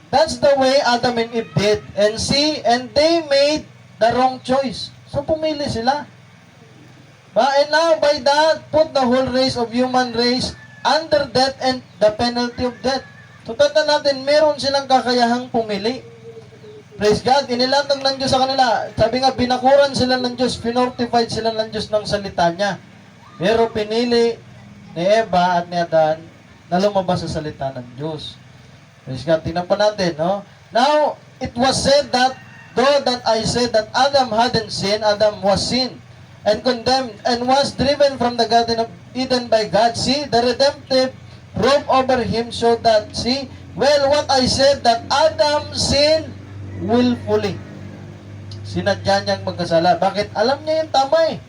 that's the way Adam and Eve did. And they made the wrong choice. So, pumili sila. And now, by that, put the whole race of human race under death and the penalty of death. So, tanda natin, meron silang kakayahang pumili. Praise God. Inilatag ng Diyos sa kanila. Sabi nga, binakuran sila ng Diyos, finortified sila ng Diyos ng salita niya. Pero pinili ni Eva at ni Adan na lumabas sa salita ng Diyos. Praise God. Tingnan pa natin, no? Now, it was said that, though that I said that Adam hadn't sinned, Adam was sinned and condemned and was driven from the Garden of Eden by God. See, the redemptive robe over him showed that, see, well, what I said that Adam sinned willfully. Sinadya niyang magkasala. Bakit? Alam niya yung tama eh.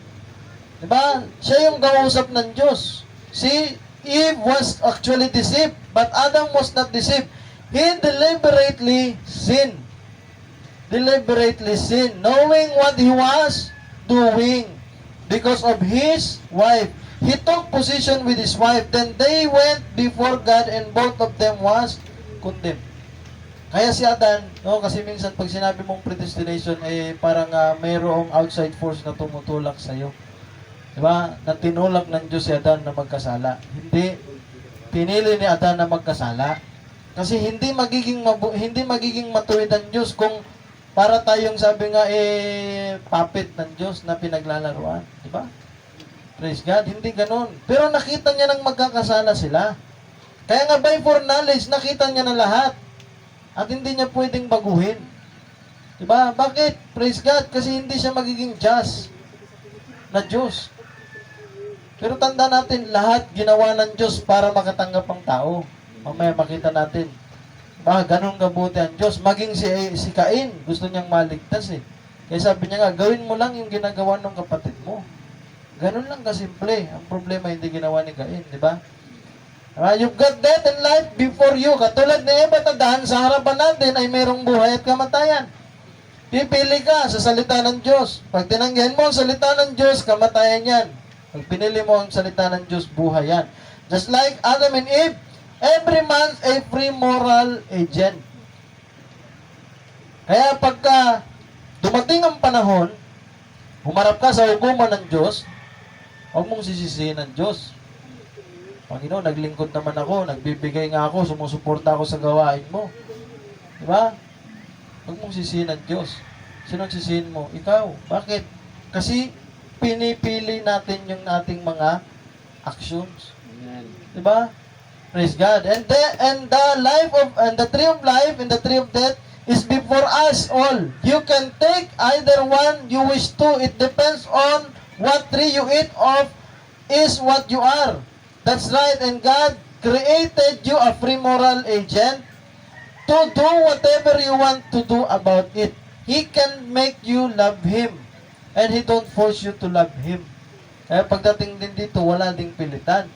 Diba? Siya yung kausap ng Diyos. See, Eve was actually deceived, but Adam was not deceived. He deliberately sinned. Deliberately sinned, knowing what he was doing because of his wife. He took position with his wife, then they went before God and both of them was condemned. Kaya si Adan, no, kasi minsan pag sinabi mong predestination, parang mayroong outside force na tumutulak sa'yo. Diba? Na tinulak ng Diyos si Adan na magkasala. Hindi. Pinili ni Adan na magkasala. Kasi hindi magiging matuwid ang Diyos kung para tayong sabi nga puppet ng Diyos na pinaglalaruan. Diba? Praise God, hindi ganun. Pero nakita niya nang magkakasala sila. Kaya nga by foreknowledge, nakita niya na lahat. At hindi niya pwedeng baguhin. Diba? Bakit? Praise God, kasi hindi siya magiging just na Diyos. Pero tanda natin, lahat ginawa ng Diyos para makatanggap ang tao. Mamaya makita natin. Ganun kabuti ang Diyos. Maging si Cain, gusto niyang maligtas eh. Kaya sabi niya nga, gawin mo lang yung ginagawa ng kapatid mo. Ganun lang kasimple. Ang problema hindi ginawa ni Cain, di ba? You've got death and life before you. Katulad ni Eva, tandaan, sa harapan natin ay mayroong buhay at kamatayan. Pipili ka sa salita ng Diyos. Pag tinanggihan mo ang salita ng Diyos, kamatayan yan. Pag pinili mo ang salita ng Diyos, buhay yan. Just like Adam and Eve, every man's a free moral agent. Kaya pagka dumating ang panahon, humarap ka sa hukuman ng Diyos, huwag mong sisisihin ng Diyos. Panginoon, naglingkod naman ako, nagbibigay nga ako, sumusuporta ako sa gawain mo. Diba? Huwag mong sisihin ng Diyos. Sino ang sisihin mo? Ikaw. Bakit? Kasi pinipili natin yung ating mga actions. Amen. Diba? Praise God. And the life of and the tree of life and the tree of death is before us all. You can take either one you wish to. It depends on what tree you eat of is what you are. That's right. And God created you a free moral agent to do whatever you want to do about it. He can make you love Him. And He don't force you to love Him. Kaya pagdating din dito, wala ding pilitan.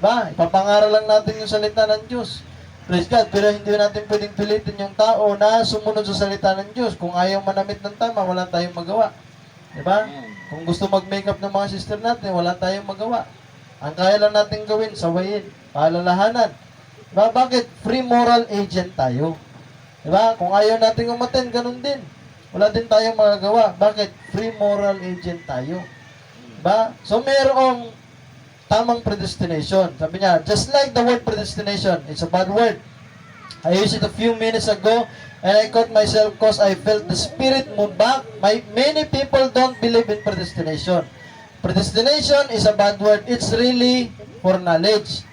Ba, ipapangaral lang natin yung salita ng Diyos. Praise God. Pero hindi natin pwedeng pilitin yung tao na sumunod sa salita ng Diyos. Kung ayaw manamit ng tama, wala tayong magawa. Diba? Kung gusto mag-makeup ng mga sister natin, wala tayong magawa. Ang kaya lang natin gawin, sawayin, paalalahanan. Diba? Bakit? Free moral agent tayo. Diba? Kung ayaw natin umaten, ganun din. Wala din tayong magagawa. Bakit? Free moral agent tayo. Diba? So, mayroong tamang predestination. Sabi niya, just like the word predestination, it's a bad word. I used it a few minutes ago, and I caught myself because I felt the Spirit move back. Many people don't believe in predestination. Predestination is a bad word. It's really foreknowledge.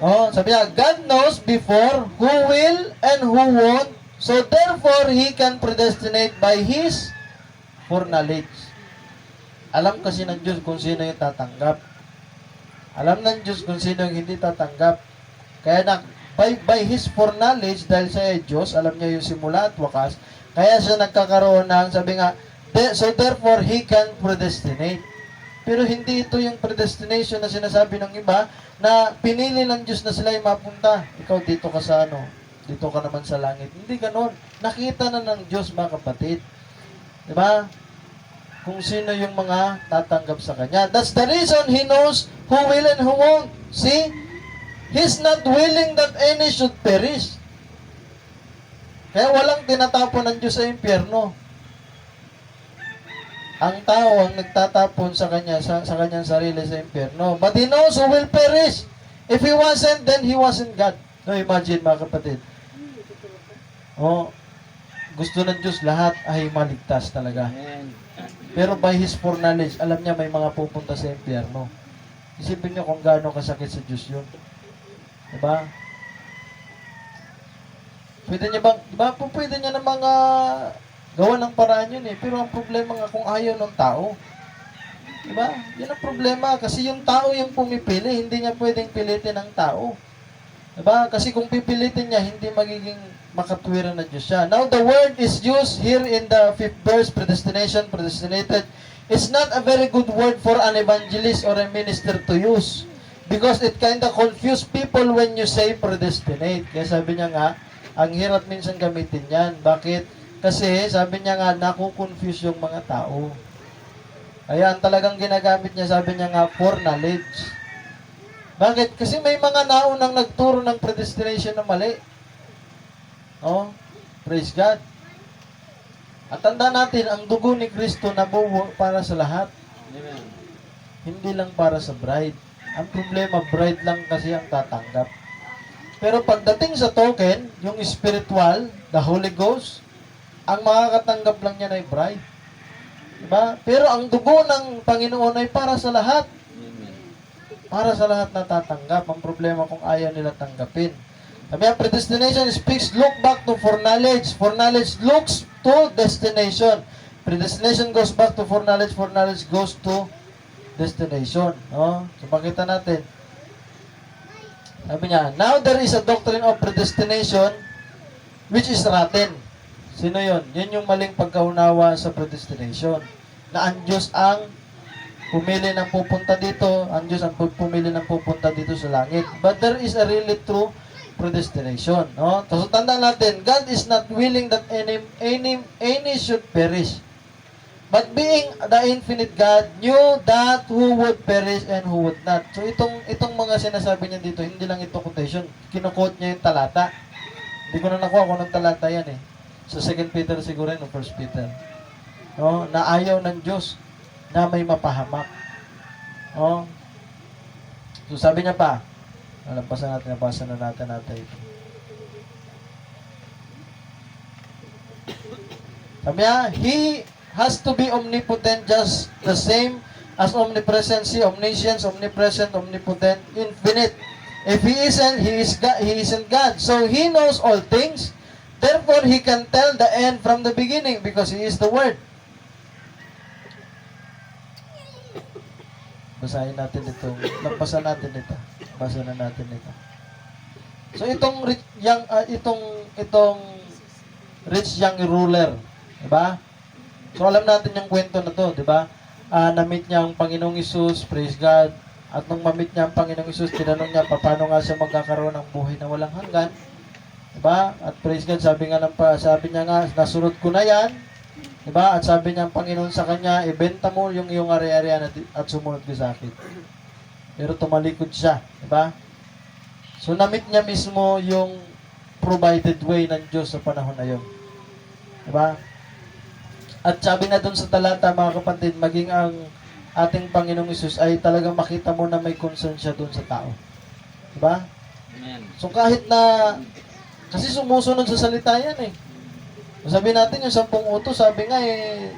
Oh, sabi niya, God knows before who will and who won't, so therefore He can predestinate by His foreknowledge. Alam kasi ng Diyos kung sino yung tatanggap. Alam ng Diyos kung sino yung hindi tatanggap. Kaya by His foreknowledge, dahil siya ay Diyos, alam niya yung simula at wakas, kaya siya nagkakaroon ng, sabi nga, so therefore He can predestinate. Pero hindi ito yung predestination na sinasabi ng iba na pinili ng Diyos na sila ay mapunta. Ikaw dito ka sa dito ka naman sa langit. Hindi ganon. Nakita na ng Diyos, mga kapatid. Diba? Kung sino yung mga tatanggap sa Kanya. That's the reason He knows who will and who won't. See? He's not willing that any should perish. Kaya walang tinatapon ng Diyos sa impyerno. Ang tao ang nagtatapon sa kanyang sarili sa impyerno. But He knows who will perish. If He wasn't, then He wasn't God. No, imagine, mga kapatid. Oh, gusto ng Diyos lahat ay maligtas talaga. Pero by His foreknowledge, alam niya may mga pupunta sa impyerno. Isipin niyo kung gaano kasakit sa Diyos yun. Diba? Pwede niya bang, diba? Pwede niya ng mga gawa ng paraan yun eh. Pero ang problema nga kung ayaw ng tao. Diba? Yun ang problema. Kasi yung tao yung pumipili. Hindi niya pwedeng pilitin ang tao. Diba? Kasi kung pipilitin niya, hindi magiging makatwiran na Diyos siya. Now, the word is used here in the 5th verse, predestination, predestinated. It's not a very good word for an evangelist or a minister to use. Because it kind of confuse people when you say predestinate. Kaya sabi niya nga, ang hirap minsan gamitin yan. Bakit? Kasi sabi niya nga, nakukonfuse yung mga tao. Kaya ang talagang ginagamit niya, sabi niya nga, foreknowledge. Bakit? Kasi may mga naunang nagturo ng predestination na mali. Oh, praise God. At tanda natin, ang dugo ni Kristo nabuo para sa lahat. Amen. Hindi lang para sa bride. Ang problema, bride lang kasi ang tatanggap. Pero pagdating sa token, yung spiritual, the Holy Ghost, ang makakatanggap lang niya ay bride. Diba? Pero ang dugo ng Panginoon ay para sa lahat. para sa lahat na tatanggap. Ang problema kung ayaw nila tanggapin. Sabi nga, predestination speaks look back to foreknowledge. Foreknowledge looks to destination. Predestination goes back to foreknowledge. Foreknowledge goes to destination. No? So, makita natin. Sabi niya, now there is a doctrine of predestination which is rotten. Sino yun? Yun yung maling pagkaunawa sa predestination. Na ang Diyos ang pumili ng pupunta dito, ang Diyos ang pumili ng pupunta dito sa langit. But there is a really true predestination. No? So tandaan natin, God is not willing that any should perish. But being the infinite God knew that who would perish and who would not. So itong mga sinasabi niya dito, hindi lang ito quotation. Kino-quote niya yung talata. Hindi ko na nakuha kung anong talata yan eh. Sa 2 Peter siguro o 1 Peter. No, na ayaw ng Diyos na may mapahamak. No? So sabi niya pa, nalampasan natin, nabasa na natin ito. Sabi niya, He has to be omnipotent just the same as omnipresency, omniscience, omnipresent, omnipotent, infinite. If He isn't God. So He knows all things. Therefore, He can tell the end from the beginning because He is the Word. Basahin natin ito. Lampasan natin ito. Basa na natin ito. So itong rich young ruler, 'di ba? So alam natin yung kwento na 'to, 'di ba? Na-meet niya ang Panginoong Hesus, praise God. At nung ma-meet niya ang Panginoong Hesus, tinanong niya paano nga siya magkakaroon ng buhay na walang hanggan. 'Di ba? At praise God, sabi niya nga, nasunod ko na 'yan. 'Di ba? At sabi niya ang Panginoon sa kanya, ibenta mo yung iyong ari-arian at sumunod ka sa akin. Pero tumalikod siya, 'di ba? So na-meet niya mismo yung provided way ng Diyos sa panahon na 'yon. 'Di ba? At sabi na doon sa talata, mga kapatid, maging ang ating Panginoong Hesus ay talagang makita mo na may concern siya doon sa tao. 'Di ba? Amen. So kahit na kasi sumusunod sa salita 'yan eh. Sabi natin yung 10 utos, sabi nga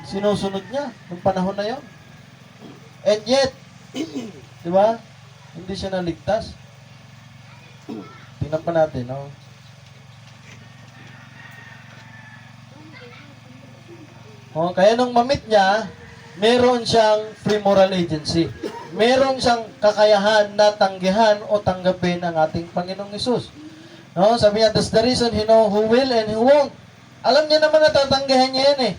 sinusunod niya nung panahon na 'yon. And yet, 'di ba? Hindi siya naligtas. Tingnan pa natin, no? Oh, kaya nung mamit niya, meron siyang free moral agency. Meron siyang kakayahan na tanggihan o tanggapin ang ating Panginoong Hesus. No, sabi niya, that's the reason He know who will and who won't. Alam niya naman na tatanggihan niya yan eh.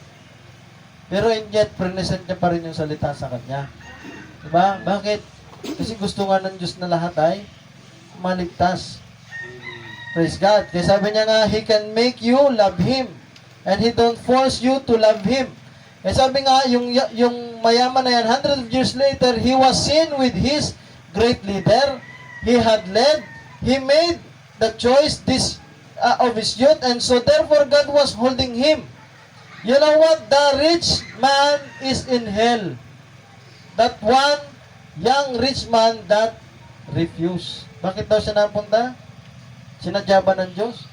Pero and yet, present niya pa rin yung salita sa kanya. Diba? Bakit? Kasi gusto nga ng Diyos na lahat ay maligtas. Praise God. Kaya sabi niya nga, He can make you love Him. And He don't force you to love Him. Kaya sabi nga, yung mayaman na yan, 100 years later, he was seen with his great leader. He had led. He made the choice of his youth. And so therefore, God was holding him. You know what? The rich man is in hell. That one young rich man that refused. Bakit daw siya napunta? Sinadya ba ng Diyos?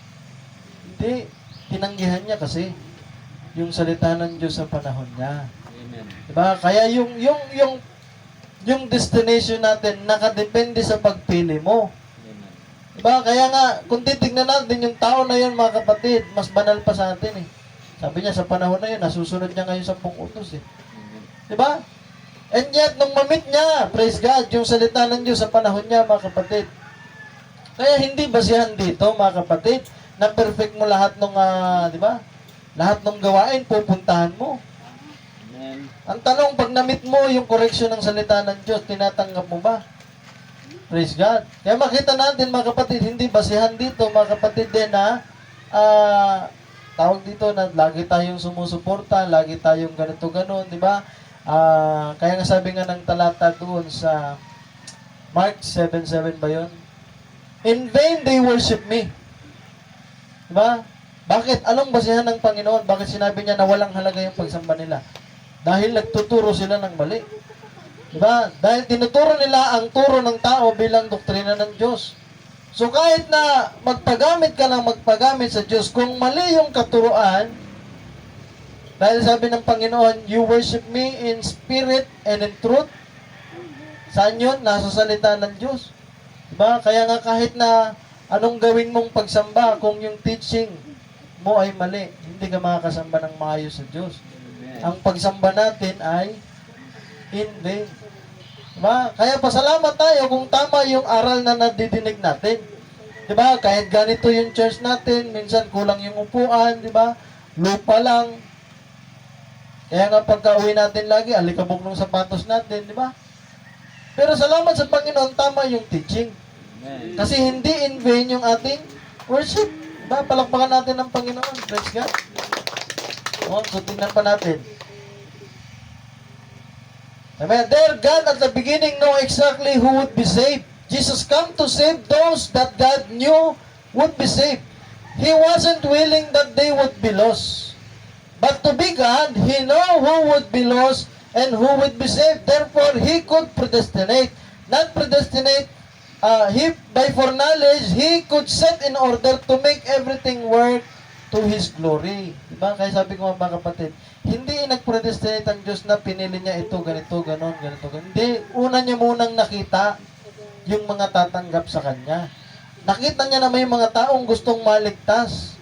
Hindi. Tinanggihan niya kasi yung salita ng Diyos sa panahon niya. Amen. Diba? Kaya yung destination natin nakadepende sa pagpili mo. Amen. Diba? Kaya nga, kung titignan natin yung tao na yun, mga kapatid, mas banal pa sa atin eh. Sabi niya, sa panahon na yun, nasusunod niya ngayon 10 utos eh. Amen. Diba? And yet, nung mamit niya, praise God, yung salita ng Diyos sa panahon niya, mga kapatid. Kaya hindi basihan dito, mga kapatid, na perfect mo lahat ng, di ba? Lahat ng gawain, pupuntahan mo. Amen. Ang tanong, pag na-meet mo yung correction ng salita ng Diyos, tinatanggap mo ba? Praise God. Kaya makita natin, mga kapatid, hindi basihan dito, mga kapatid din na, tawag dito na lagi tayong sumusuporta, lagi tayong ganito ganon, di ba? Kaya nga sabi nga ng talata doon sa Mark 7:7 ba yun? In vain they worship me. Diba? Bakit? Anong basihan ng Panginoon? Bakit sinabi niya na walang halaga yung pagsamba nila? Dahil nagtuturo sila ng mali. Diba? Dahil tinuturo nila ang turo ng tao bilang doktrina ng Diyos. So kahit na magpagamit ka ng magpagamit sa Diyos, kung mali yung katuruan, dahil sabi ng Panginoon, you worship me in spirit and in truth. Saan yun? Nasa salita ng Diyos. Diba? Kaya nga kahit na anong gawin mong pagsamba, kung yung teaching mo ay mali, hindi ka makakasamba ng maayos sa Diyos. Ang pagsamba natin ay in vain. Diba? Kaya pasalamat tayo kung tama yung aral na nadidinig natin. Diba? Kahit ganito yung church natin, minsan kulang yung upuan, diba? Lupa lang. Kaya nga pagka-uwi natin lagi, alikabok ng sapatos natin, diba? Pero salamat sa Panginoon, tama yung teaching. Kasi hindi in vain yung ating worship. Diba? Palakpakan natin ang Panginoon. Praise God. So tingnan pa natin. Amen. There, God at the beginning know exactly who would be saved. Jesus come to save those that God knew would be saved. He wasn't willing that they would be lost. But to be God, He know who would be lost and who would be saved. Therefore, He could predestinate. Not predestinate, by foreknowledge, He could set in order to make everything work to His glory. Diba? Kaya sabi ko mga kapatid, hindi nag-predestinate ang Diyos na pinili niya ito, ganito, ganon, ganito, ganon. Hindi, una niya munang nakita yung mga tatanggap sa Kanya. Nakita niya na may mga taong gustong maligtas.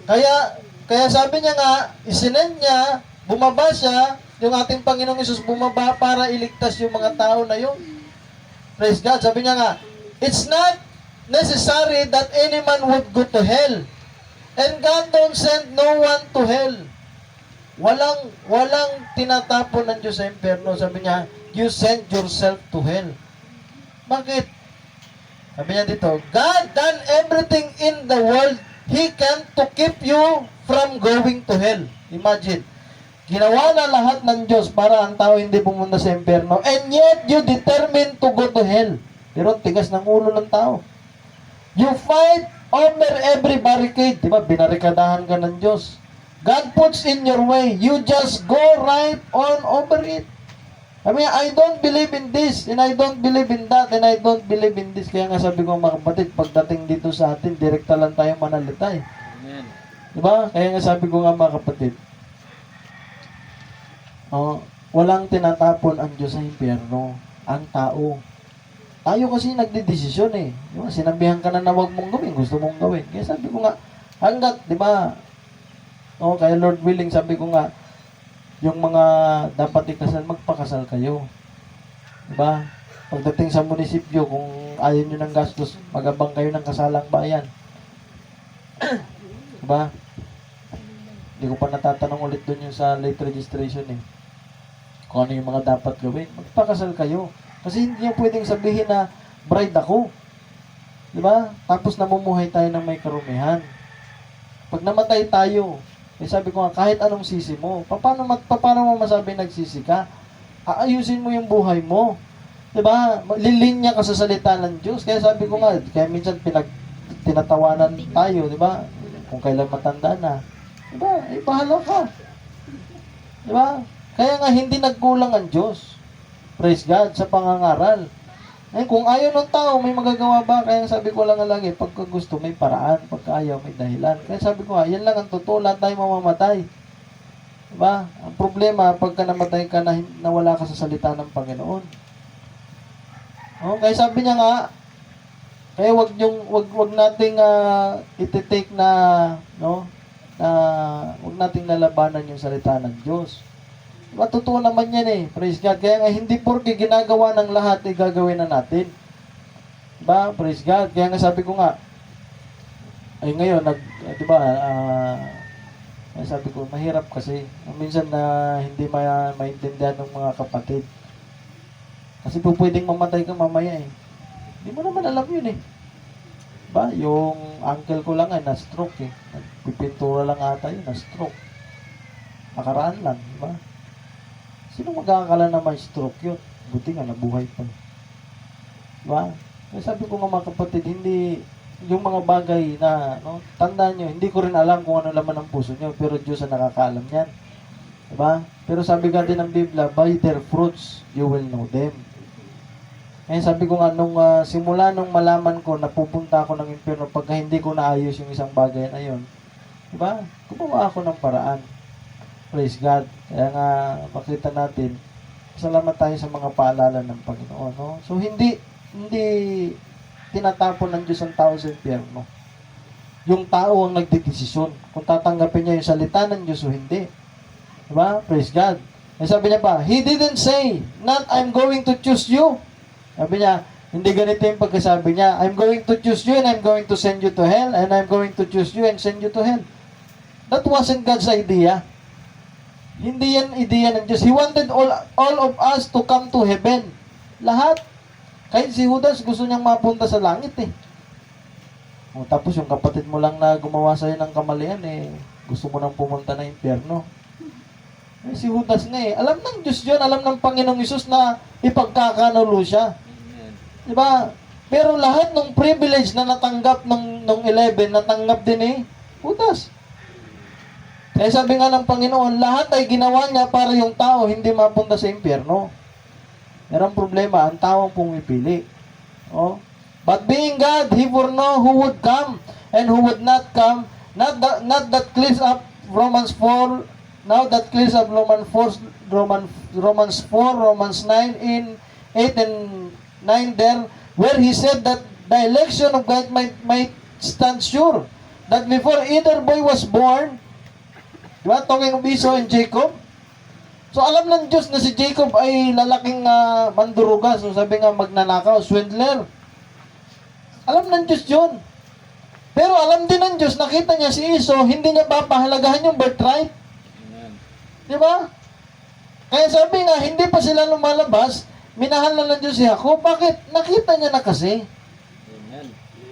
Kaya sabi niya nga, isinend niya, bumaba siya, yung ating Panginoong Hesus bumaba para iligtas yung mga tao na yun. Praise God. Sabi niya nga, it's not necessary that any man would go to hell. And God don't send no one to hell. Walang tinatapon ng Diyos sa impyerno. Sabi niya, you send yourself to hell. Bakit? Sabi niya dito, God done everything in the world He can to keep you from going to hell. Imagine. Ginawa na lahat ng Diyos para ang tao hindi pumunta sa impyerno. And yet, you determined to go to hell. Pero tigas ng ulo ng tao. You fight over every barricade. Diba? Binarikadahan ka ng Diyos. God puts in your way. You just go right on over it. I mean, I don't believe in this, and I don't believe in that, and I don't believe in this. Kaya nga sabi ko mga kapatid, pagdating dito sa atin, direkta lang tayo manalita eh. Amen. Diba? Kaya nga sabi ko nga mga kapatid, walang tinatapon ang Diyos sa impyerno, ang tao. Tayo kasi nagdidesisyon eh. Diba? Sinabihan ka na huwag mong gawin, gusto mong gawin. Kaya sabi ko nga, hanggat, diba, kaya Lord willing, sabi ko nga, yung mga dapat ikasal, magpakasal kayo. Diba? Pagdating sa munisipyo, kung ayaw nyo ng gastos, magabang kayo ng kasalang bayan. Diba? Hindi ko pa natatanong ulit doon yung sa late registration eh. Kung ano yung mga dapat gawin. Magpakasal kayo. Kasi hindi nyo pwedeng sabihin na bride ako. Diba? Tapos namumuhay tayo ng may karumihan. Pag namatay tayo, sabi ko nga, kahit anong sisi mo, paano mo masabi nagsisi ka? Aayusin mo yung buhay mo. Diba? Lilinya ka sa salita ng Diyos. Kaya sabi ko nga, kaya minsan tinatawanan tayo, diba? Kung kailan matanda na. Diba? Bahala ka. Diba? Kaya nga, hindi nagkulang ang Diyos. Praise God, sa pangangaral. Kung ayaw ng tao, may magagawa ba? Kaya sabi ko lang lagi, pagka gusto, may paraan. Pagka ayaw, may dahilan. Kaya sabi ko yan lang ang totoo, lahat tayo mamamatay. Diba? Ang problema, pagka namatay ka na nawala ka sa salita ng Panginoon. Kaya sabi niya nga, kaya wag nating iti-take na, wag nating lalabanan yung salita ng Diyos. Matutuwa naman yan eh. Praise God. Kaya nga hindi porke ginagawa ng lahat ay gagawin na natin. Diba? Praise God. Kaya nga sabi ko nga, ay ngayon, diba, sabi ko, mahirap kasi. Minsan na hindi maintindihan ng mga kapatid. Kasi po pwedeng mamatay ka mamaya eh. Hindi mo naman alam yun eh. Diba? Yung uncle ko lang ay na-stroke eh. Nagpipintura lang ata yun, na-stroke. Nakaraan lang, diba? Sino magkakala na may stroke yun? Buti nga, nabuhay pa. Diba? Kaya sabi ko nga mga kapatid, hindi, yung mga bagay na, tandaan nyo, hindi ko rin alam kung ano laman ng puso nyo, pero Diyos ang nakakaalam yan. Diba? Pero sabi nga din ng Biblia, by their fruits, you will know them. Kaya sabi ko nga, simula nung malaman ko na pupunta ako ng impyerno pagka hindi ko naayos yung isang bagay na yun, diba? Gumawa ako ng paraan. Praise God. Kaya nga, makita natin, salamat tayo sa mga paalala ng Panginoon. No? So, hindi tinatapon ng Diyos ang tao sa impyerno. Yung tao ang nagdedesisyon kung tatanggapin niya yung salita ng Diyos o hindi. Diba? Praise God. Eh, sabi niya pa, He didn't say, not I'm going to choose you. Sabi niya, hindi ganito yung pagkasabi niya. I'm going to choose you and I'm going to send you to hell and I'm going to choose you and send you to hell. That wasn't God's idea. Hindi yan idea ng Diyos. He wanted all of us to come to heaven. Lahat. Kahit si Judas gusto niyang mapunta sa langit eh. O, tapos yung kapatid mo lang na gumawa sa'yo ng kamalian eh, gusto mo nang pumunta na impyerno. Eh, si Judas nga eh. Alam ng Diyos yun, alam ng Panginoong Hesus na ipagkakanulo siya. Diba? Pero lahat ng privilege na natanggap nung 11, natanggap din eh, Judas. Kaya sabi nga ng Panginoon, lahat ay ginawa niya para yung tao hindi mapunta sa impyerno. Merong problema, ang tao ang pumipili. Oh. But being God, He foreknow who would come and who would not come. Not that clears up Romans 4. Now that clears up Romans 4, Romans 9 in 8 and 9 there, where He said that the election of God might stand sure. That before either boy was born, diba? Talking of Esau and Jacob. So alam ng Diyos na si Jacob ay lalaking manduruga. So sabi nga magnanakaw, swindler. Alam ng Diyos yun. Pero alam din ng Diyos, nakita niya si Esau, hindi niya papahalagahan yung birthright. Diba? Kaya sabi nga, hindi pa sila lumalabas, minahal na ng Diyos si Jacob. Bakit? Nakita niya na kasi.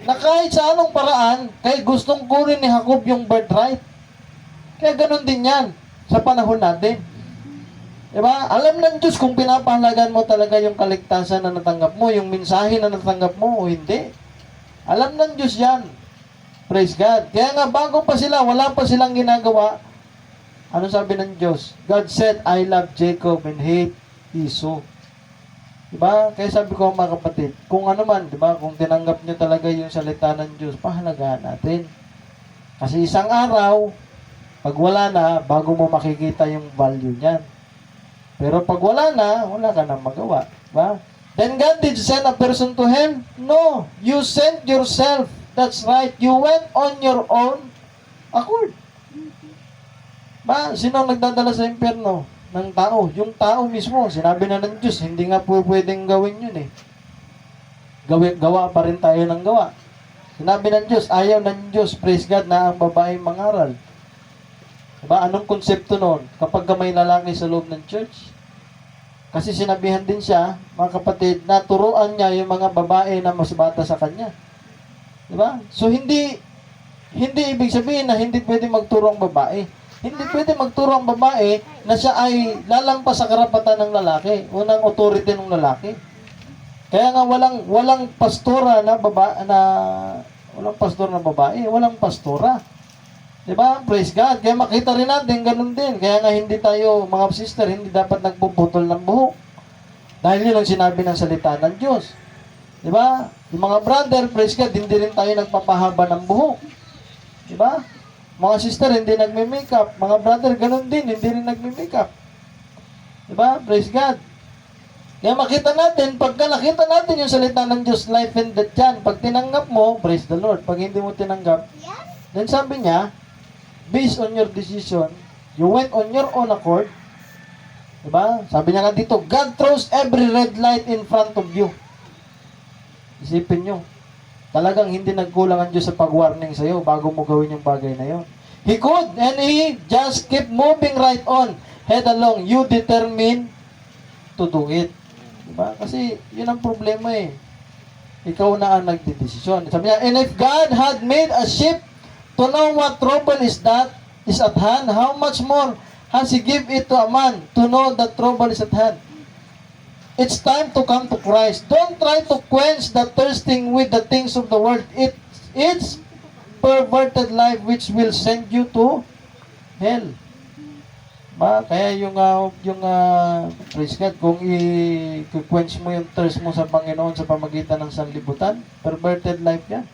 Na kahit sa anong paraan, kaya gustong kunin ni Jacob yung birthright. Kaya ganun din yan sa panahon natin. Diba? Alam ng Diyos kung pinapahalagan mo talaga yung kaligtasan na natanggap mo, yung mensahe na natanggap mo o hindi. Alam ng Diyos yan. Praise God. Kaya nga bago pa sila, wala pa silang ginagawa. Ano sabi ng Diyos? God said, I love Jacob and hate Esau. Diba? Kaya sabi ko mga kapatid, kung ano man, diba? Kung tinanggap nyo talaga yung salita ng Diyos, pahalagahan natin. Kasi isang araw, pag wala na, bago mo makikita yung value niyan. Pero pag wala na, wala ka nang magawa. Diba? Then God did send a person to hell? No. You sent yourself. That's right. You went on your own accord. Ba, sino ang nagdadala sa impyerno? Ng tao. Yung tao mismo. Sinabi na ng Diyos, hindi nga po pwedeng gawin yun eh. Gawa pa rin tayo ng gawa. Sinabi ng Diyos, ayaw ng Diyos, praise God, na ang babaeng mangaral. Diba? Anong konsepto noon? Kapag may lalaki sa loob ng church, kasi sinabihan din siya, mga kapatid, na turuan niya yung mga babae na mas bata sa kanya. Diba? So, hindi ibig sabihin na hindi pwede magturo ang babae. Hindi pwede magturo ang babae na siya ay lalampas sa karapatan ng lalaki, unang authority ng lalaki. Kaya nga walang pastora na walang pastor na babae, walang pastora. Diba? Praise God. Kaya makita rin natin, ganun din. Kaya nga hindi tayo, mga sister, hindi dapat nagpuputol ng buhok. Dahil yun ang sinabi ng salita ng Diyos. Diba? Yung mga brother, praise God, hindi rin tayo nagpapahaba ng buhok. Diba? Mga sister, hindi nagme-makeup. Mga brother, ganun din, hindi rin nagme-makeup. Diba? Praise God. Kaya makita natin, pagka nakita natin yung salita ng Diyos, life and death yan, pag tinanggap mo, praise the Lord. Pag hindi mo tinanggap, then sabi niya, based on your decision, you went on your own accord. Diba? Sabi niya nga dito, God throws every red light in front of you. Isipin nyo, talagang hindi nagkulang ang Diyos sa pag-warning sa'yo bago mo gawin yung bagay na yon. He could, and He just keep moving right on, head along. You determine to do it. Diba? Kasi yun ang problema eh. Ikaw na ang nagdidesisyon. Sabi niya, and if God had made a ship to know what trouble is at hand, how much more has He give it to a man to know that trouble is at hand? It's time to come to Christ. Don't try to quench the thirsting with the things of the world. It's perverted life which will send you to hell. Ba? Kaya praise God, kung i-quench mo yung thirst mo sa Panginoon sa pamagitan ng sanlibutan, perverted life yan.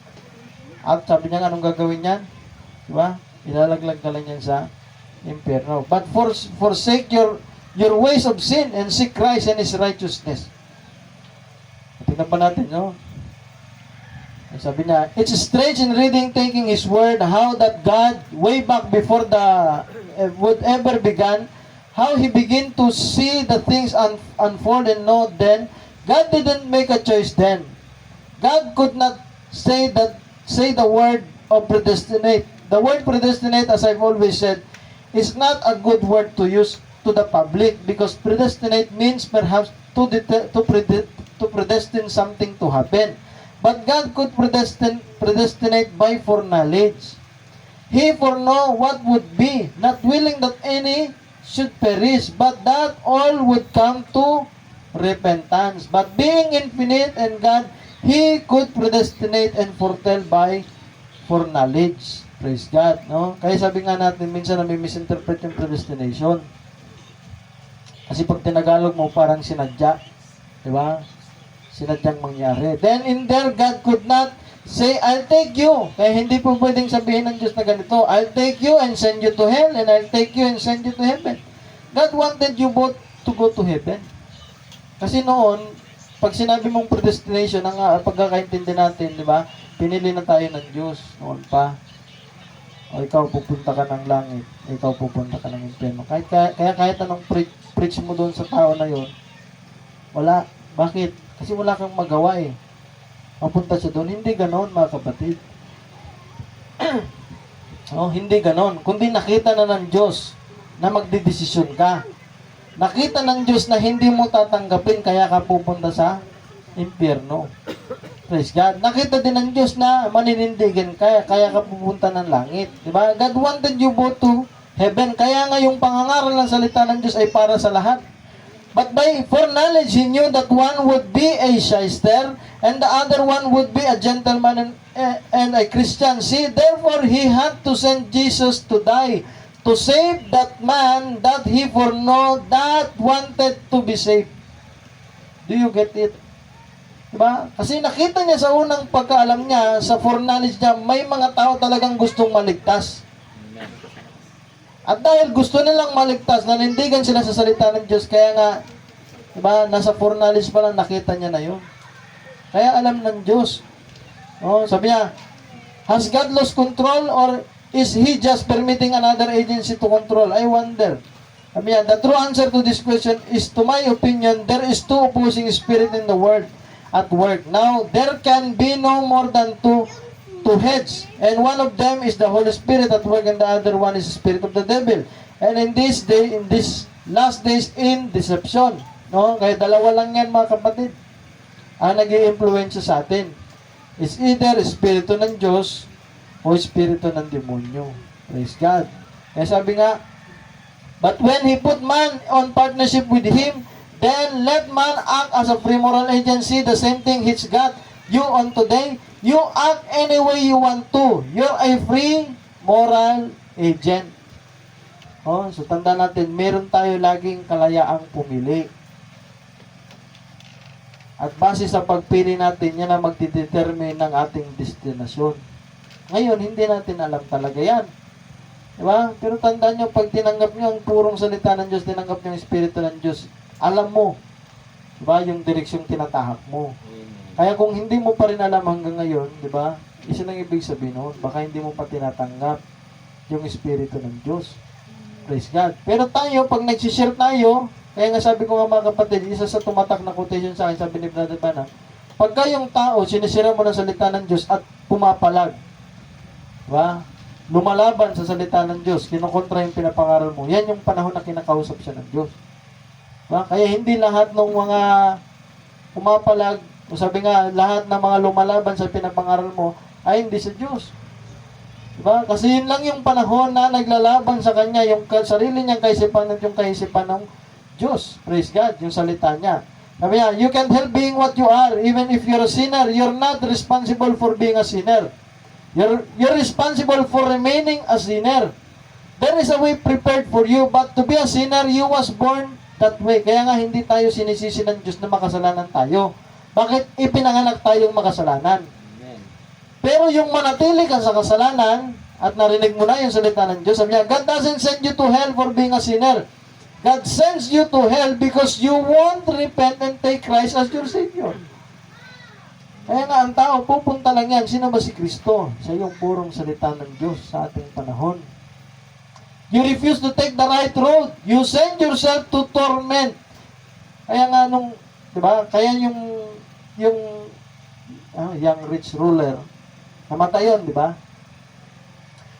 At sabi niya, anong gagawin yan? Diba? Ilalaglag ka lang yan sa impyerno. But forsake your your ways of sin and seek Christ and His righteousness. Tingnan pa natin, no? Sabi niya, it's strange in reading, taking His word, how that God, way back before the would ever began, how He began to see the things unfold and know then. God didn't make a choice then. God could not say the word of predestinate. The word predestinate, as I've always said, is not a good word to use to the public because predestinate means perhaps to predestine something to happen. But God could predestinate by foreknowledge. He foreknow what would be, not willing that any should perish, but that all would come to repentance. But being infinite and God, He could predestinate and foretell by foreknowledge. Praise God, no? Kaya sabi nga natin, minsan na may misinterpret yung predestination. Kasi pag tinagalog mo, parang sinadya. Di ba? Sinadyang mangyari. Then in there, God could not say, I'll take you. Kaya hindi po pwedeng sabihin ng Diyos na ganito, I'll take you and send you to hell, and I'll take you and send you to heaven. God wanted you both to go to heaven. Kasi noon, pag sinabi mong predestination, ang pagkakaintindi natin, di ba? Pinili na tayo ng Diyos noon pa. O ikaw pupunta ka ng langit, ikaw pupunta ka ng impyerno. Kaya kahit anong preach mo doon sa tao na yon, wala. Bakit? Kasi wala kang magawa eh. Mapunta siya doon. Hindi ganon, mga kapatid. Hindi ganon. Kundi nakita na ng Diyos na magdidesisyon ka. Nakita ng Diyos na hindi mo tatanggapin kaya ka pupunta sa impyerno. Praise God. Nakita din ng Diyos na maninindigan ka kaya ka pupunta ng langit. Diba? God wanted you both to heaven. Kaya nga yung pangangaral ng salita ng Diyos ay para sa lahat. But by foreknowledge, He knew that one would be a shyster and the other one would be a gentleman and a Christian. See, therefore, He had to send Jesus to die to save that man that He foreknow that wanted to be saved. Do you get it? Diba? Kasi nakita niya sa unang pagkaalam niya, sa foreknowledge niya, may mga tao talagang gustong maligtas. At dahil gusto nilang maligtas, nanindigan sila sa salita ng Diyos, kaya nga, diba, nasa foreknowledge pa lang nakita niya na yun. Kaya alam ng Diyos. Sabi niya, has God lost control or is He just permitting another agency to control? I wonder. Sabi niya, the true answer to this question is, to my opinion, there is two opposing spirit in the world at work. Now, there can be no more than two heads, and one of them is the Holy Spirit at work, and the other one is the spirit of the devil. And in this last days, in deception. No? Kaya dalawa lang yan, mga kapatid, ang nag-i-influence sa atin. It's either espiritu ng Diyos o espiritu ng demonyo. Praise God. Kaya sabi nga, but when He put man on partnership with Him, then let man act as a free moral agency. The same thing He's got you on today. You act any way you want to. You're a free moral agent. So tanda natin, meron tayo laging kalayaang pumili. At base sa pagpili natin, yan ang magdidetermine ng ating destinasyon. Ngayon, hindi natin alam talaga yan. Diba? Pero tandaan nyo, pag tinanggap nyo ang purong salita ng Diyos, tinanggap nyo ang Espiritu ng Diyos, alam mo, diba, yung direksyong tinatahak mo. Kaya kung hindi mo pa rin alam hanggang ngayon, di ba? Isa lang ibig sabihin noon, baka hindi mo pa tinatanggap yung Espiritu ng Diyos. Praise God. Pero tayo, pag nagsishare tayo, kaya nga sabi ko nga mga kapatid, isa sa tumatak na quotation sa akin, sabi ni Brother Bana, pagka yung tao, sinisira mo ng salita ng Diyos at pumapalag, di ba? Lumalaban sa salita ng Diyos, kinukontra yung pinapangaral mo, yan yung panahon na kinakausap siya ng Diyos. Diba? Kaya hindi lahat ng mga pumapalag, o sabi nga, lahat ng mga lumalaban sa pinapangaral mo ay hindi sa Diyos. Diba? Kasi yun lang yung panahon na naglalaban sa Kanya, yung sarili niyang kaisipan at yung kaisipan ng Diyos. Praise God, yung salita niya. Sabi niya, you can't help being what you are. Even if you're a sinner, you're not responsible for being a sinner. You're responsible for remaining a sinner. There is a way prepared for you, but to be a sinner, you was born that way. Kaya nga hindi tayo sinisisi ng Diyos na makasalanan tayo. Bakit ipinanganak tayong makasalanan? Amen. Pero yung manatili ka sa kasalanan at narinig mo na yung salita ng Diyos, sabi niya, God doesn't send you to hell for being a sinner. God sends you to hell because you won't repent and take Christ as your Savior. Kaya nga, ang tao, pupunta lang yan. Sino ba si Kristo? Siya yung purong salita ng Diyos sa ating panahon. You refuse to take the right road. You send yourself to torment. Kaya nga di ba? Kaya yung young rich ruler, namatay yun, di ba?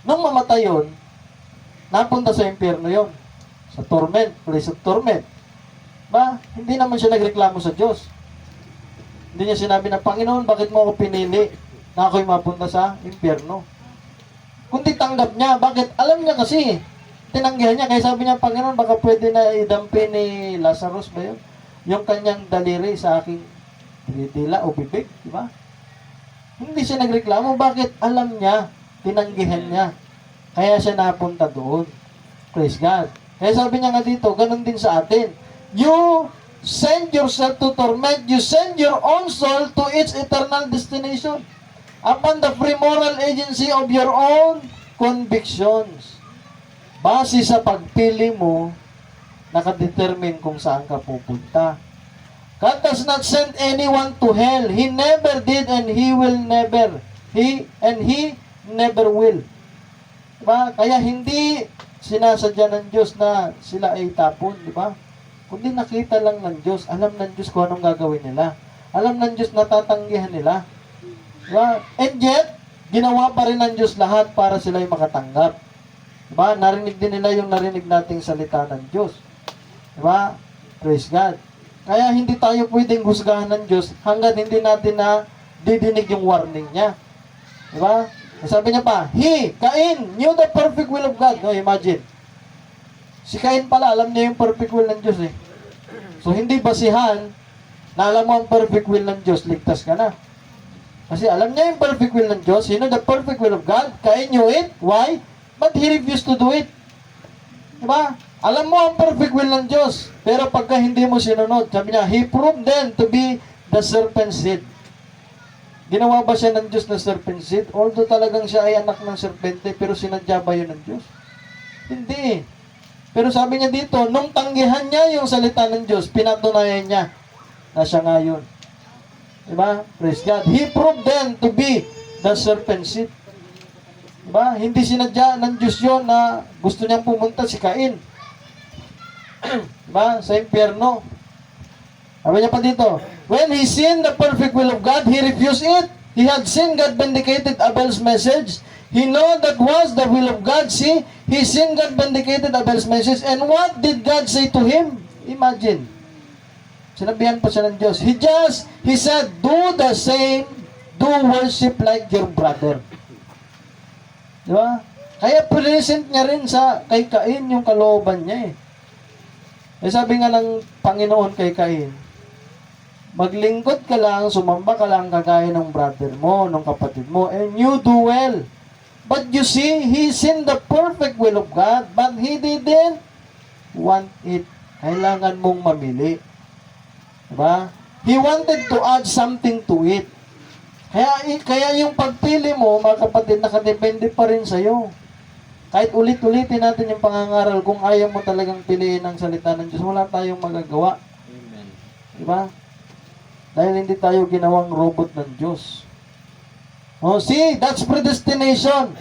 Nung mamatay yun, napunta sa impyerno yun. Sa torment, place of torment. Ba? Hindi naman siya nagreklamo sa Diyos. Hindi niya sinabi na, Panginoon, bakit mo ako pinili na ako'y mapunta sa impyerno? Kundi tanggap niya. Bakit? Alam niya kasi. Tinanggihan niya. Kaya sabi niya, Panginoon, baka pwede na idampi ni Lazarus ba yun? Yung kanyang daliri sa aking dila o bibig. Diba? Hindi siya nagreklamo. Bakit? Alam niya. Tinanggihan niya. Kaya siya napunta doon. Praise God. Kaya sabi niya nga dito, ganun din sa atin. You send yourself to torment. You send your own soul to its eternal destination upon the free moral agency of your own convictions. Base sa pagpili mo, nakadetermine kung saan ka pupunta. God does not send anyone to hell. He never did and He will never. He never will. Diba? Kaya hindi sinasadya ng Diyos na sila ay tapon, di ba? Kundi nakita lang ng Diyos, alam ng Diyos kung anong gagawin nila. Alam ng Diyos na tatanggihan nila. Diba? And yet, ginawa pa rin ng Diyos lahat para sila ay makatanggap. Diba? Narinig din nila yung narinig nating salita ng Diyos. Diba? Praise God. Kaya hindi tayo pwedeng husgahan ng Diyos hanggang hindi natin na didinig yung warning niya. Diba? Sabi niya pa, Cain, knew the perfect will of God. No, imagine. Si Cain pala, alam niya yung perfect will ng Diyos eh. So, hindi basihan na alam mo ang perfect will ng Diyos, ligtas ka na. Kasi alam niya yung perfect will ng Diyos. You know the perfect will of God. Cain knew it. Why? But he refused to do it. Diba? Alam mo ang perfect will ng Diyos. Pero pagka hindi mo sinunod, sabi niya, he proved then to be the serpent's seed. Ginawa ba siya ng Diyos na serpent seed? Although talagang siya ay anak ng serpente, pero sinadya ba yun ng Diyos? Hindi. Pero sabi niya dito, nung tanggihan niya yung salita ng Diyos, pinatunayan niya na siya nga yun. Diba? Praise God. He proved then to be the serpent seed. Diba? Hindi sinadya ng Diyos yun na gusto niyang pumunta si Cain. Diba? Sa impyerno. Sabi niya pa dito, when he seen the perfect will of God, he refused it. He had seen God vindicated Abel's message. He know that was the will of God. See, he seen God vindicated Abel's message. And what did God say to him? Imagine. Sinabihan pa siya ng Diyos. He said, do the same, do worship like your brother. Di ba? Kaya present niya rin kay Cain yung kalooban niya eh. Sabi nga ng Panginoon kay Cain, maglingkod ka lang, sumamba ka lang kagaya ng brother mo, ng kapatid mo, and you do well. But you see, he's in the perfect will of God, but he didn't want it. Kailangan mong mamili. Diba? He wanted to add something to it. Kaya yung pagpili mo, mga kapatid, nakadepende pa rin sa'yo. Kahit ulit-ulitin natin yung pangangaral, kung ayaw mo talagang piliin ang salita ng Diyos, wala tayong magagawa. Amen. Diba? Dahil hindi tayo ginawang robot ng Diyos. Oh, see, that's predestination.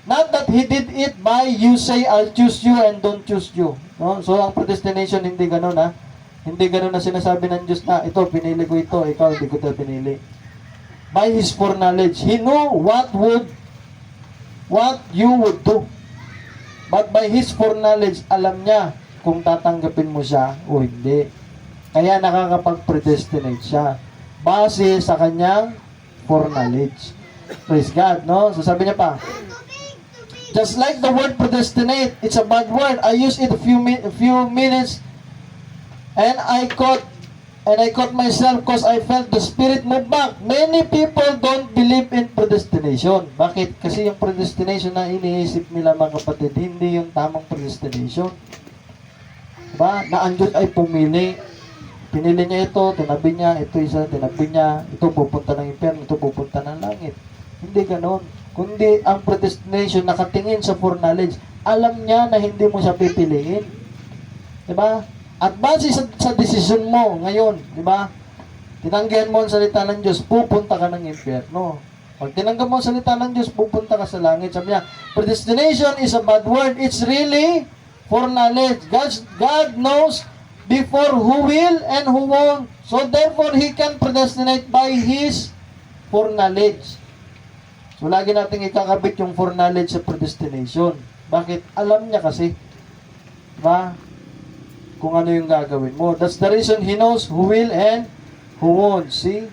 Not that He did it by you say, I'll choose you and don't choose you. No? So, ang predestination, hindi ganun ha. Hindi ganun na sinasabi ng Diyos na, ito, pinili ko ito, ikaw, hindi ko ito pinili. By His foreknowledge, He knew what you would do. But by His foreknowledge, alam niya kung tatanggapin mo siya o hindi. Kaya nakakapag-predestinate siya base sa kanyang foreknowledge. Praise God, no? So sabi niya pa, just like the word predestinate, it's a bad word. I used it a few minutes and I caught myself because I felt the Spirit move back. Many people don't believe in predestination. Bakit? Kasi yung predestination na iniisip nila mga kapatid, hindi yung tamang predestination. Diba? Na ang Diyos ay pumili. Pinili niya ito, tinabi niya, ito isa, tinabi niya, ito pupunta ng impyerno, ito pupunta ng langit. Hindi ganon. Kundi ang predestination nakatingin sa foreknowledge, alam niya na hindi mo siya pipiliin. Di ba? At base sa desisyon mo ngayon, di ba? Tinanggihan mo ang salita ng Diyos, pupunta ka ng impyerno. Pag tinanggap mo ang salita ng Diyos, pupunta ka sa langit. Sabi niya, predestination is a bad word. It's really foreknowledge. God knows before who will and who won't. So therefore, He can predestinate by His foreknowledge. So lagi natin ikakabit yung foreknowledge sa predestination. Bakit? Alam niya kasi. Diba? Kung ano yung gagawin mo. That's the reason He knows who will and who won't. See?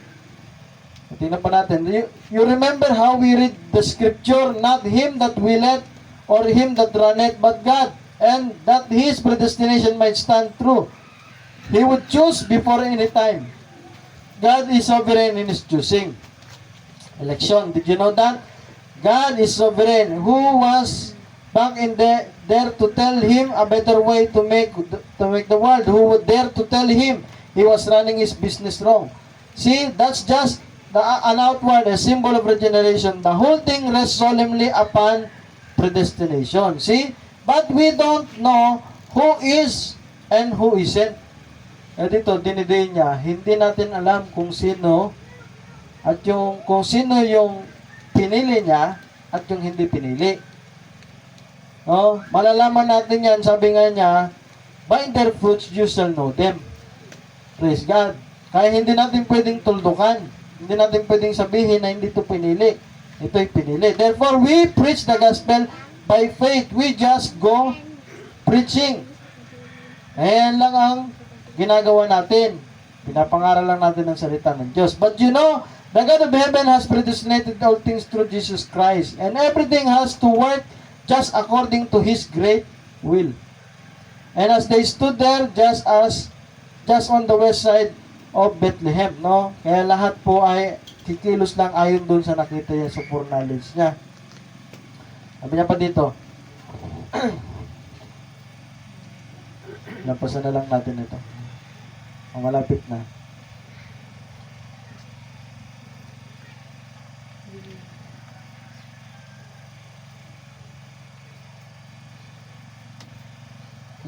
Tingnan pa natin. You remember how we read the scripture, not him that willeth or him that runneth, but God, and that his predestination might stand true. He would choose before any time. God is sovereign in His choosing. Election. Did you know that? God is sovereign. Who was back in there to tell Him a better way to make the world? Who would dare to tell Him He was running His business wrong? See, that's just an outward, a symbol of regeneration. The whole thing rests solemnly upon predestination. See? But we don't know who is and who isn't. Dito, diniday niya, hindi natin alam kung sino at kung sino yung pinili niya at yung hindi pinili. No? Malalaman natin yan, sabi nga niya, by their fruits you shall know them. Praise God. Kaya hindi natin pwedeng tuldukan. Hindi natin pwedeng sabihin na hindi ito pinili. Ito'y pinili. Therefore, we preach the gospel by faith. We just go preaching. Ayan lang ang ginagawa natin. Pinapangaral lang natin ang salita ng Diyos. But you know, the God of heaven has predestinated all things through Jesus Christ. And everything has to work just according to His great will. And as they stood there, just on the west side of Bethlehem, no? Kaya lahat po ay kikilos lang ayon doon sa nakita niya sa foreknowledge niya. Sabi niya pa dito, lampasan na lang natin ito. Ang malapit na.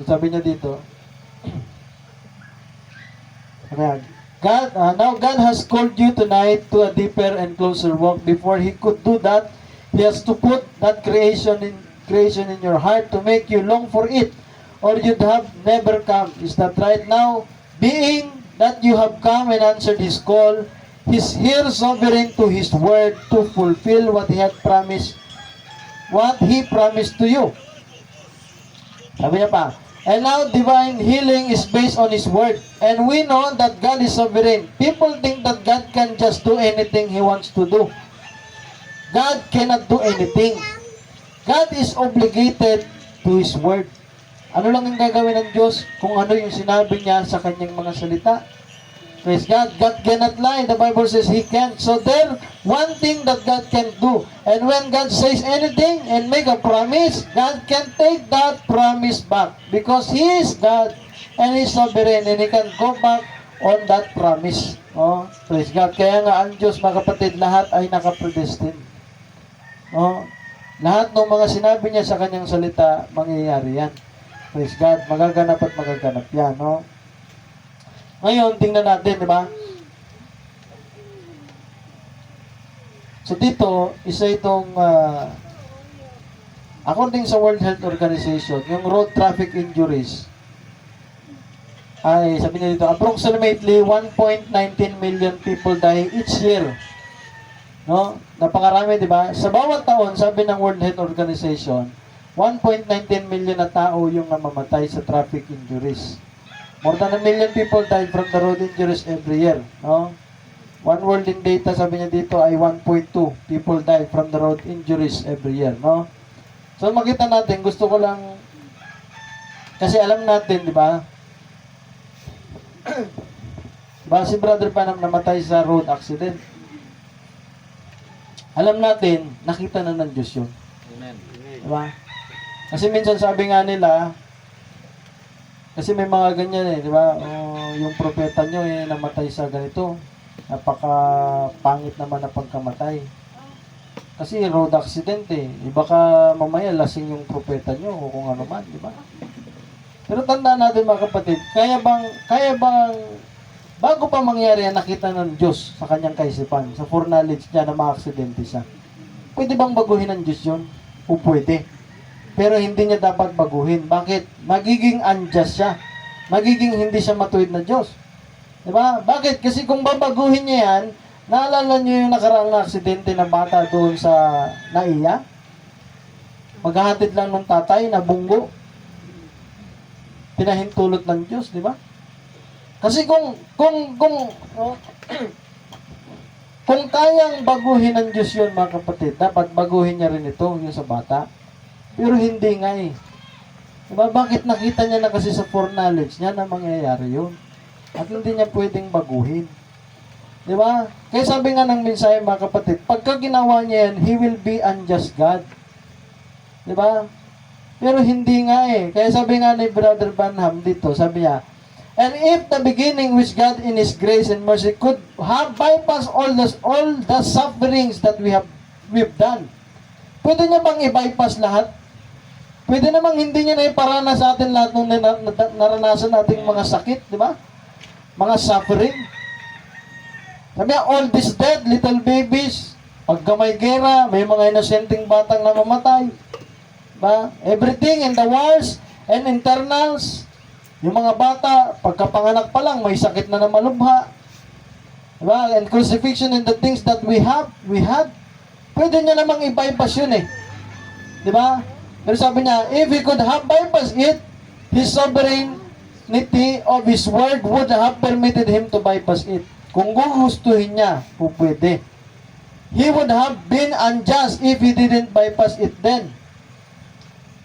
So, sabi niya dito, now God has called you tonight to a deeper and closer walk. Before He could do that, He has to put that creation in your heart to make you long for it, or you'd have never come. Is that right? Now, being that you have come and answered His call, He's here sovereign to His word to fulfill what He promised to you. Sabi niya pa, and now divine healing is based on His word. And we know that God is sovereign. People think that God can just do anything He wants to do. God cannot do anything. God is obligated to His word. Ano lang ang gagawin ng Diyos kung ano yung sinabi niya sa kanyang mga salita? Praise God. God cannot lie. The Bible says He can't. So there, one thing that God can do. And when God says anything and make a promise, God can take that promise back. Because He is God and He is sovereign and He can go back on that promise. Oh, praise God. Kaya nga ang Diyos, mga kapatid, lahat ay nakapredestined. Oh, lahat ng mga sinabi niya sa kanyang salita, mangyayari yan. Praise God. Magaganap at magaganap yan. No? Ngayon, tingnan natin, di ba? So dito, isa itong, according sa World Health Organization, yung road traffic injuries, ay, sabi niya dito, approximately 1.19 million people die each year. No? Napakarami, di ba? Sa bawat taon, sabi ng World Health Organization, 1.19 million na tao yung namamatay sa traffic injuries. More than 1 million people die from the road injuries every year. No? One World in data, sabi niya dito, ay 1.2 people die from the road injuries every year. No? So makita natin, gusto ko lang, kasi alam natin, di ba? Si Brother Panam namatay sa road accident. Alam natin, nakita na ng Diyos yun. Amen. Diba? Kasi minsan sabi nga nila, kasi may mga ganyan di ba? Yung propeta nyo namatay sa ganito. Napaka-pangit naman na pagkamatay. Kasi road accident Baka mamaya lasing yung propeta nyo o kung ano man, di ba? Pero tandaan natin mga kapatid, kaya bang, bago pa mangyari yan, nakita ng Diyos sa kanyang kaisipan, sa foreknowledge niya na maaksidente siya. Pwede bang baguhin ng Diyos yun? O pwede. Pero hindi niya dapat baguhin. Bakit? Magiging unjust siya. Magiging hindi siya matuwid na Diyos. Diba? Bakit? Kasi kung babaguhin niya yan, naalala niyo yung nakaraang na aksidente na bata doon sa Naiya? Maghahatid lang ng tatay na bunggo. Pinahintulot ng Diyos, di ba? Kasi kung kayang baguhin ng Diyos yun, mga kapatid, dapat baguhin niya rin ito, yung sa bata. Pero hindi nga eh. Diba? Bakit nakita niya na kasi sa foreknowledge niya na mangyayari yun? At hindi niya pwedeng baguhin. Diba? Kaya sabi nga ng mensahe, mga kapatid, pagka ginawa niya yan, He will be unjust God. Diba? Pero hindi nga eh. Kaya sabi nga ni Brother Branham dito, sabi niya, and if the beginning which God in His grace and mercy could have bypassed all the sufferings that we've done, pwede niya bang i-bypass lahat? Pwede namang hindi niya na iparana sa atin lahat ng naranasan nating mga sakit, di ba? Mga suffering. Sabi niya, all this dead, little babies, pagka may gera, may mga inosenteng batang namamatay, ba? Everything in the wars and internals, yung mga bata, pagkapanganak pa lang, may sakit na malubha. Diba? And crucifixion and the things that we had, pwede niya namang i-bypass yun eh. Diba? Pero sabi niya, if He could have bypassed it, His sovereignty of His word would have permitted Him to bypass it. Kung gugustuhin niya, pwede. He would have been unjust if He didn't bypass it then.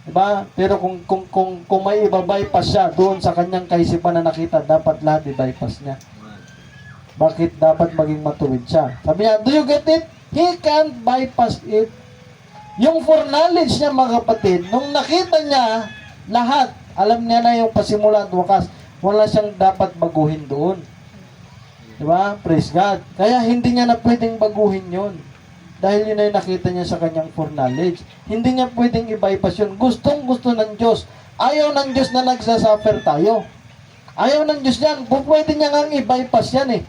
Diba? Pero kung may iba-bypass siya doon sa kanyang kaisipan na nakita, dapat lahat i-bypass niya. Bakit dapat maging matuwid siya? Sabi niya, do you get it? He can't bypass it. Yung foreknowledge niya, mga kapatid, nung nakita niya lahat, alam niya na yung pasimula at wakas, wala siyang dapat baguhin doon. Diba? Praise God. Kaya hindi niya na pwedeng baguhin yun. Dahil yun ay nakita niya sa kanyang foreknowledge. Hindi niya pwedeng i-bypass yun. Gustong-gusto ng Diyos. Ayaw ng Diyos na nagsasuffer tayo. Ayaw ng Diyos yan. Pwede niya nga i-bypass yan eh.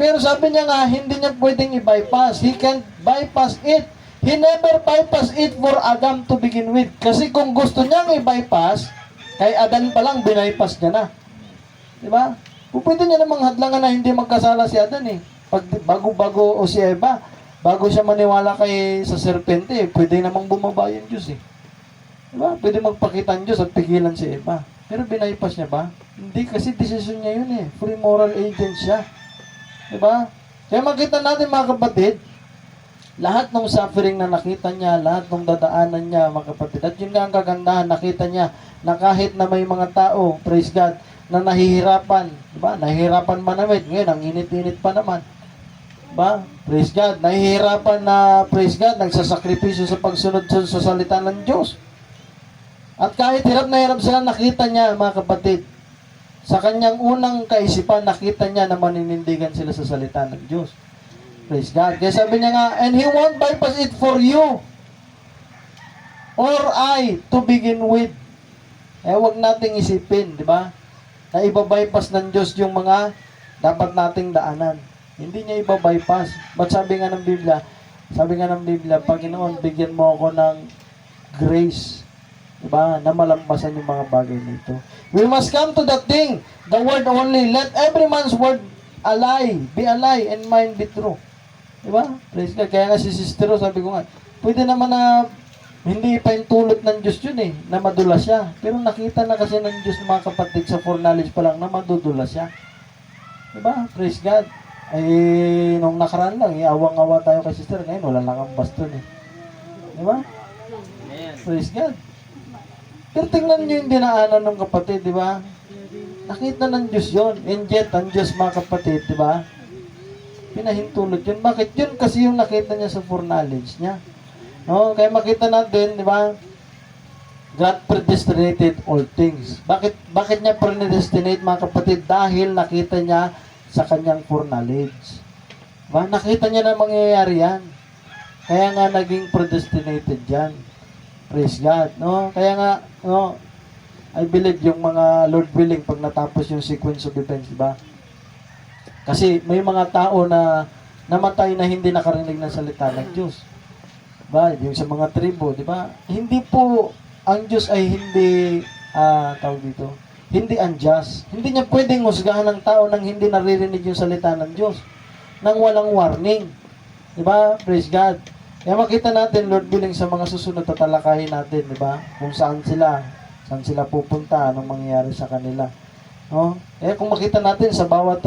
Pero sabi niya nga, hindi niya pwedeng i-bypass. He can't bypass it. He never bypassed it for Adam to begin with. Kasi kung gusto niyang i-bypass, kay Adan pa lang, binaypass niya na. Diba? Pwede niya namang hadlangan na hindi magkasala si Adan eh. Bago-bago o si Eva, bago siya maniwala sa serpente, pwede namang bumaba yung Diyos eh. Diba? Pwede magpakita ang Diyos at pigilan si Eva. Pero binaypass niya ba? Hindi, kasi decision niya yun eh. Free moral agent siya. Diba? Kaya makita natin mga kapatid, lahat ng suffering na nakita niya, lahat ng dadaanan niya, mga kapatid. At yun nga ang kagandahan, nakita niya na kahit na may mga tao, praise God, na nahihirapan, diba? Nahihirapan manamit. Ngayon, ang init-init pa naman. Diba? Praise God. Nahihirapan na, praise God, nagsasakripisyo sa pagsunod sa salita ng Diyos. At kahit hirap na hirap sila, nakita niya, mga kapatid, sa kanyang unang kaisipan, nakita niya na maninindigan sila sa salita ng Diyos. Praise God. Kaya sabi niya nga, and He won't bypass it for you or I to begin with. Huwag nating isipin, di ba? Na iba-bypass ng Diyos yung mga dapat nating daanan. Hindi niya iba-bypass. But sabi nga ng Biblia, Panginoon, bigyan mo ako ng grace, di ba? Na malampasan yung mga bagay nito. We must come to that thing, the word only. Let every man's word be a lie, and mine be true. Diba? Praise God. Kaya nga si Sister Rose, sabi ko nga, pwede naman na hindi pa yung tulot ng Diyos yun eh, na madulas siya. Pero nakita na kasi ng Diyos mga kapatid sa foreknowledge pa lang na madudulas siya. Diba? Praise God. Ay, nung nakaraan lang, awang-awa tayo kay Sister. Ngayon, wala lang ang baston eh. Diba? Praise God. Pero tingnan nyo yung dinaanan ng kapatid, diba? Nakita ng Diyos yun. And yet, ang Diyos mga kapatid, diba? Pinahintulot yun. Bakit? Yun kasi yung nakita niya sa foreknowledge niya. No? Kaya makita natin, di ba? God predestinated all things. Bakit niya predestinate mga kapatid? Dahil nakita niya sa kanyang foreknowledge. Diba? Nakita niya na mangyayari yan. Kaya nga naging predestinated yan. Praise God. No? Kaya nga, no? I believe yung mga Lord willing pag natapos yung sequence of events, di ba? Kasi may mga tao na namatay na hindi nakarinig ng salita ng Diyos. Diba? Yung sa mga tribo, di ba? Hindi po, ang Diyos ay hindi, tawag dito, hindi unjust. Hindi niya pwedeng husgahan ng tao nang hindi naririnig yung salita ng Diyos. Nang walang warning. Di ba? Praise God. Kaya makita natin, Lord willing, sa mga susunod na talakayin natin, di ba? Kung saan sila pupunta, anong mangyayari sa kanila. No? Eh kung makita natin sa bawat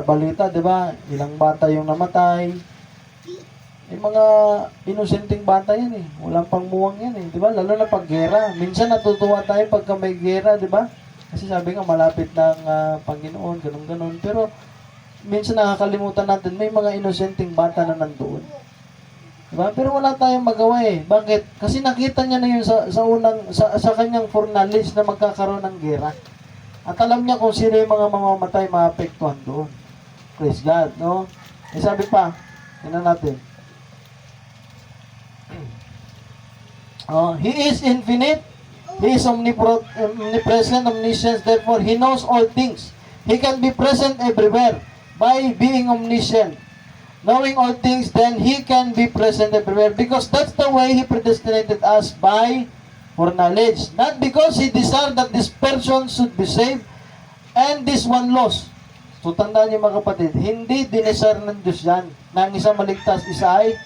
balita, 'di ba? Ilang bata yung namatay. Yung mga inosenteng bata 'yan eh. Walang pangmuwang 'yan eh, 'di ba? Lalo na pag gera. Minsan natutuwa tayo pagka may gera, 'di ba? Kasi sabi nga malapit ng Panginoon, ganun-ganun. Pero minsan nakakalimutan natin may mga inosenteng bata na nandoon. 'Di ba? Pero wala tayong magawa eh. Bakit? Kasi nakita niya na yun sa kanyang foreknowledge na magkakaroon ng gera. At alam niya kung sino yung mga mamamatay, maapektuhan doon. Praise God, no? Eh sabi pa, tingnan natin. He is infinite. He is omnipresent, omniscient. Therefore, He knows all things. He can be present everywhere by being omniscient. Knowing all things, then He can be present everywhere because that's the way He predestinated us by foreknowledge. Not because He desired that this person should be saved and this one lost. So tandaan niyo mga kapatid, hindi dinesire ng Diyos yan na ang isa maligtas, isa ay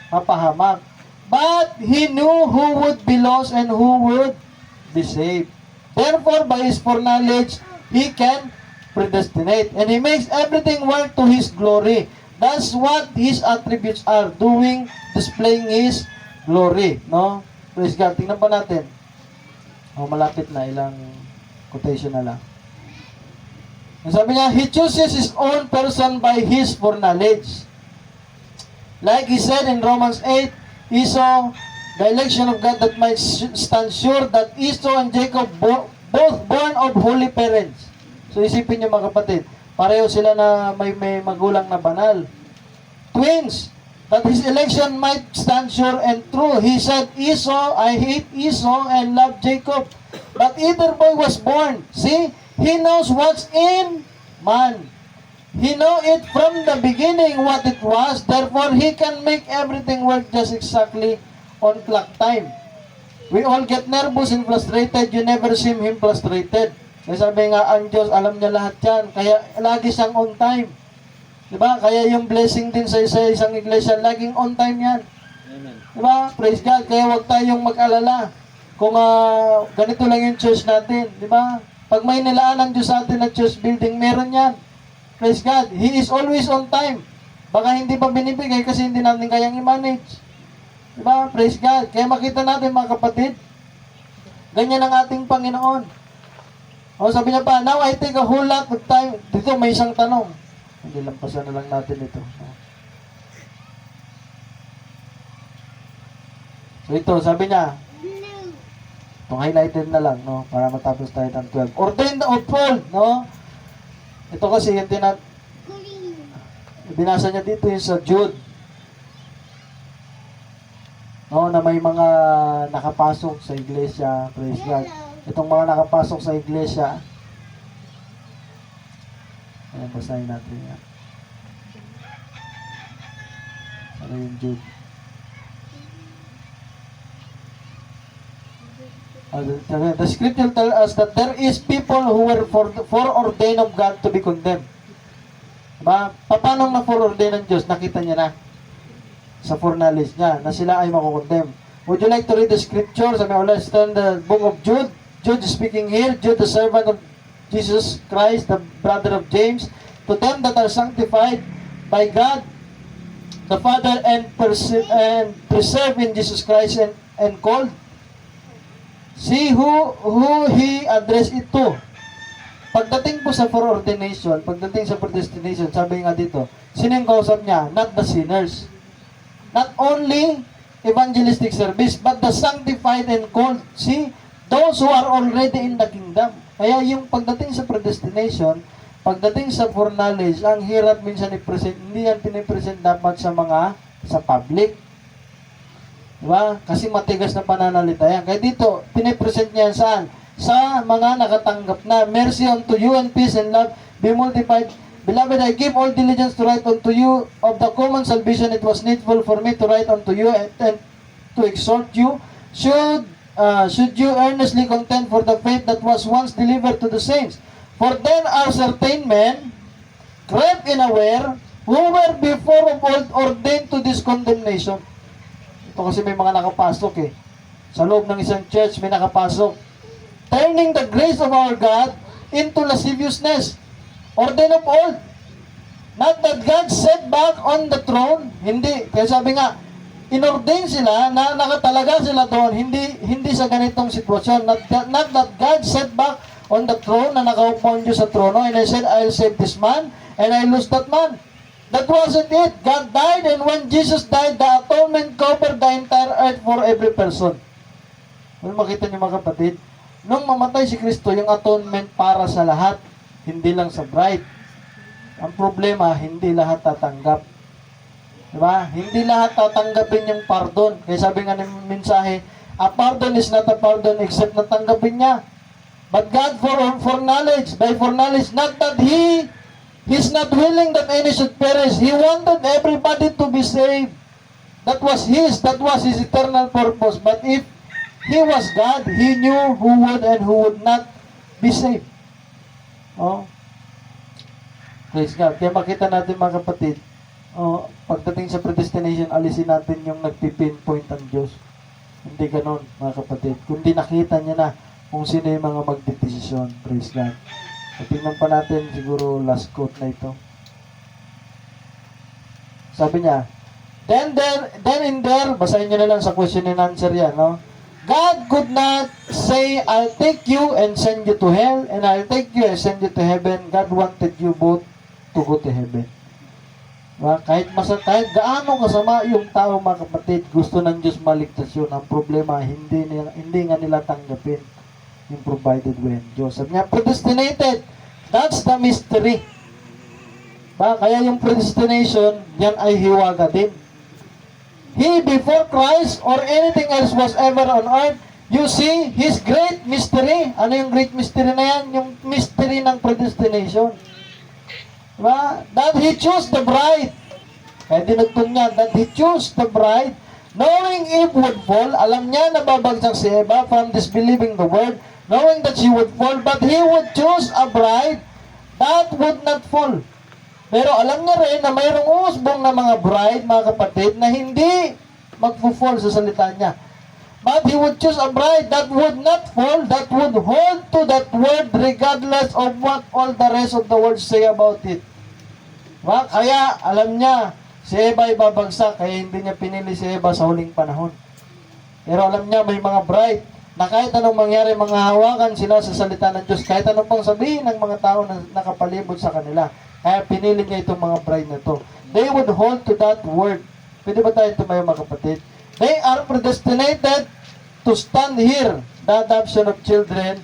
mapahamak. But He knew who would be lost and who would be saved. Therefore, by His foreknowledge, He can predestinate. And He makes everything work to His glory. That's what His attributes are, doing, displaying His glory. No? Praise God. Tingnan pa natin. Malapit na. Ilang quotation na lang. Sabi niya, He chooses His own person by His foreknowledge. Like He said in Romans 8, Esau, the election of God that might stand sure that Esau and Jacob both born of holy parents. So isipin niyo mga kapatid, pareho sila na may magulang na banal. Twins. That his election might stand sure and true. He said, Esau, I hate Esau and love Jacob. But either boy was born. See, he knows what's in man. He know it from the beginning what it was. Therefore, he can make everything work just exactly on clock time. We all get nervous and frustrated. You never see him frustrated. Kaya sabi nga, ang Diyos, alam niya lahat yan. Kaya lagi siyang on time. Diba? Kaya yung blessing din sa isang iglesia, laging on time yan. Amen. Diba? Praise God. Kaya huwag tayong mag-alala kung ganito lang yung church natin. Diba? Pag may nilaan ng Diyos sa atin na church building, meron yan. Praise God. He is always on time. Baka hindi pa binibigay kasi hindi natin kayang i-manage. Diba? Praise God. Kaya makita natin mga kapatid, ganyan ang ating Panginoon. Sabi niya pa, now I take a whole lot of time. Dito may isang tanong. Hindi lampasan na lang natin ito. So ito, sabi niya, itong highlighted na lang, no? Para matapos tayo ng 12. Ordained of old, no? Ito kasi yung binasa niya dito yung sa Jude. No, na may mga nakapasok sa iglesia, praise God. Itong mga nakapasok sa iglesia, ayan, basahin natin yan. Ano yung Jude? The scripture tells us that there is people who were foreordained of God to be condemned. Diba? Paano na foreordained ng Diyos? Nakita niya na sa foreknowledge niya na sila ay makukondemn. Would you like to read the scriptures? I mean, let's turn the book of Jude. Jude is speaking here. Jude, the servant of Jesus Christ, the brother of James, to them that are sanctified by God, the Father, and preserved in Jesus Christ and called. See who he addressed it to. Pagdating po sa foreordination, pagdating sa predestination, sabi nga dito, sino yung kausap niya? Not the sinners. Not only evangelistic service, but the sanctified and called. See, those who are already in the kingdom. Kaya yung pagdating sa predestination, pagdating sa foreknowledge, ang hirap minsan i-present, hindi yan pinipresent dapat sa public. Diba? Kasi matigas na pananalita yan. Kaya dito, pinipresent niya yan saan? sa mga nakatanggap na. Mercy unto you and peace and love be multiplied. Beloved, I give all diligence to write unto you of the common salvation. It was needful for me to write unto you and to exhort you. Should you earnestly contend for the faith that was once delivered to the saints. For then are certain men, great and aware, who were before of old ordained to this condemnation. Ito kasi may mga nakapasok eh. Sa loob ng isang church may nakapasok. Turning the grace of our God into lasciviousness. Ordained of old. Not that God set back on the throne. Hindi. Kaya sabi nga, inordain sila na nakatalaga sila doon. Hindi sa ganitong sitwasyon. Not that God set back on the throne na nakaupo ang Diyos sa trono. And I said, I'll save this man and I lose that man. That wasn't it. God died, and when Jesus died, the atonement covered the entire earth for every person. Kung makita niyo mga kapatid, nung mamatay si Kristo, yung atonement para sa lahat, hindi lang sa bride. Ang problema, hindi lahat tatanggap. Diba? Hindi lahat tatanggapin yung pardon. Kaya sabi nga ng mensahe, a pardon is not a pardon except na tanggapin niya. But God for knowledge, by foreknowledge, not that He's not willing that any should perish. He wanted everybody to be saved. That was His eternal purpose. But if He was God, He knew who would and who would not be saved. Oh. Praise God. Kaya makita natin mga kapatid, pagdating sa predestination, alisin natin yung nagpipinpoint ang Diyos. Hindi ganon mga kapatid. Kundi nakita niya na kung sino yung mga magdedesisyon. Praise God. So, tingnan pa natin siguro last quote na ito. Sabi niya, then and there, basahin niyo na lang sa question and answer yan, no? God could not say, I'll take you and send you to hell, and I'll take you and send you to heaven. God wanted you both to go to heaven. Diba? Kahit gaano kasama yung tao mga kapatid, gusto ng Diyos maligtas yun. Ang problema, hindi nga nila tanggapin yung provided when Diyos. Sabi niya, predestinated. That's the mystery. Kaya yung predestination, yan ay hiwaga din. He before Christ or anything else was ever on earth, you see, His great mystery. Ano yung great mystery na yan? Yung mystery ng predestination. That He chose the bride. Kaya dinugtong niya, that He chose the bride, knowing Eve would fall. Alam niya na babagsak si Eva from disbelieving the word, knowing that she would fall, but He would choose a bride that would not fall. Pero alam niya rin na mayroong usbong na mga bride, mga kapatid, na hindi magpo-fall sa salita niya. But He would choose a bride that would not fall, that would hold to that word regardless of what all the rest of the world say about it. Kaya alam niya, si Eva ay babagsak, kaya hindi niya pinili si Eva sa huling panahon. Pero alam niya may mga bride na kahit anong mangyari, mga hawakan sila sa salita ng Diyos, kahit anong pang sabihin ng mga tao na nakapalibot sa kanila. Kaya pinili niya itong mga bride na to. They would hold to that word. Pwede ba tayo tumayo mga kapatid? They are predestinated to stand here, the adoption of children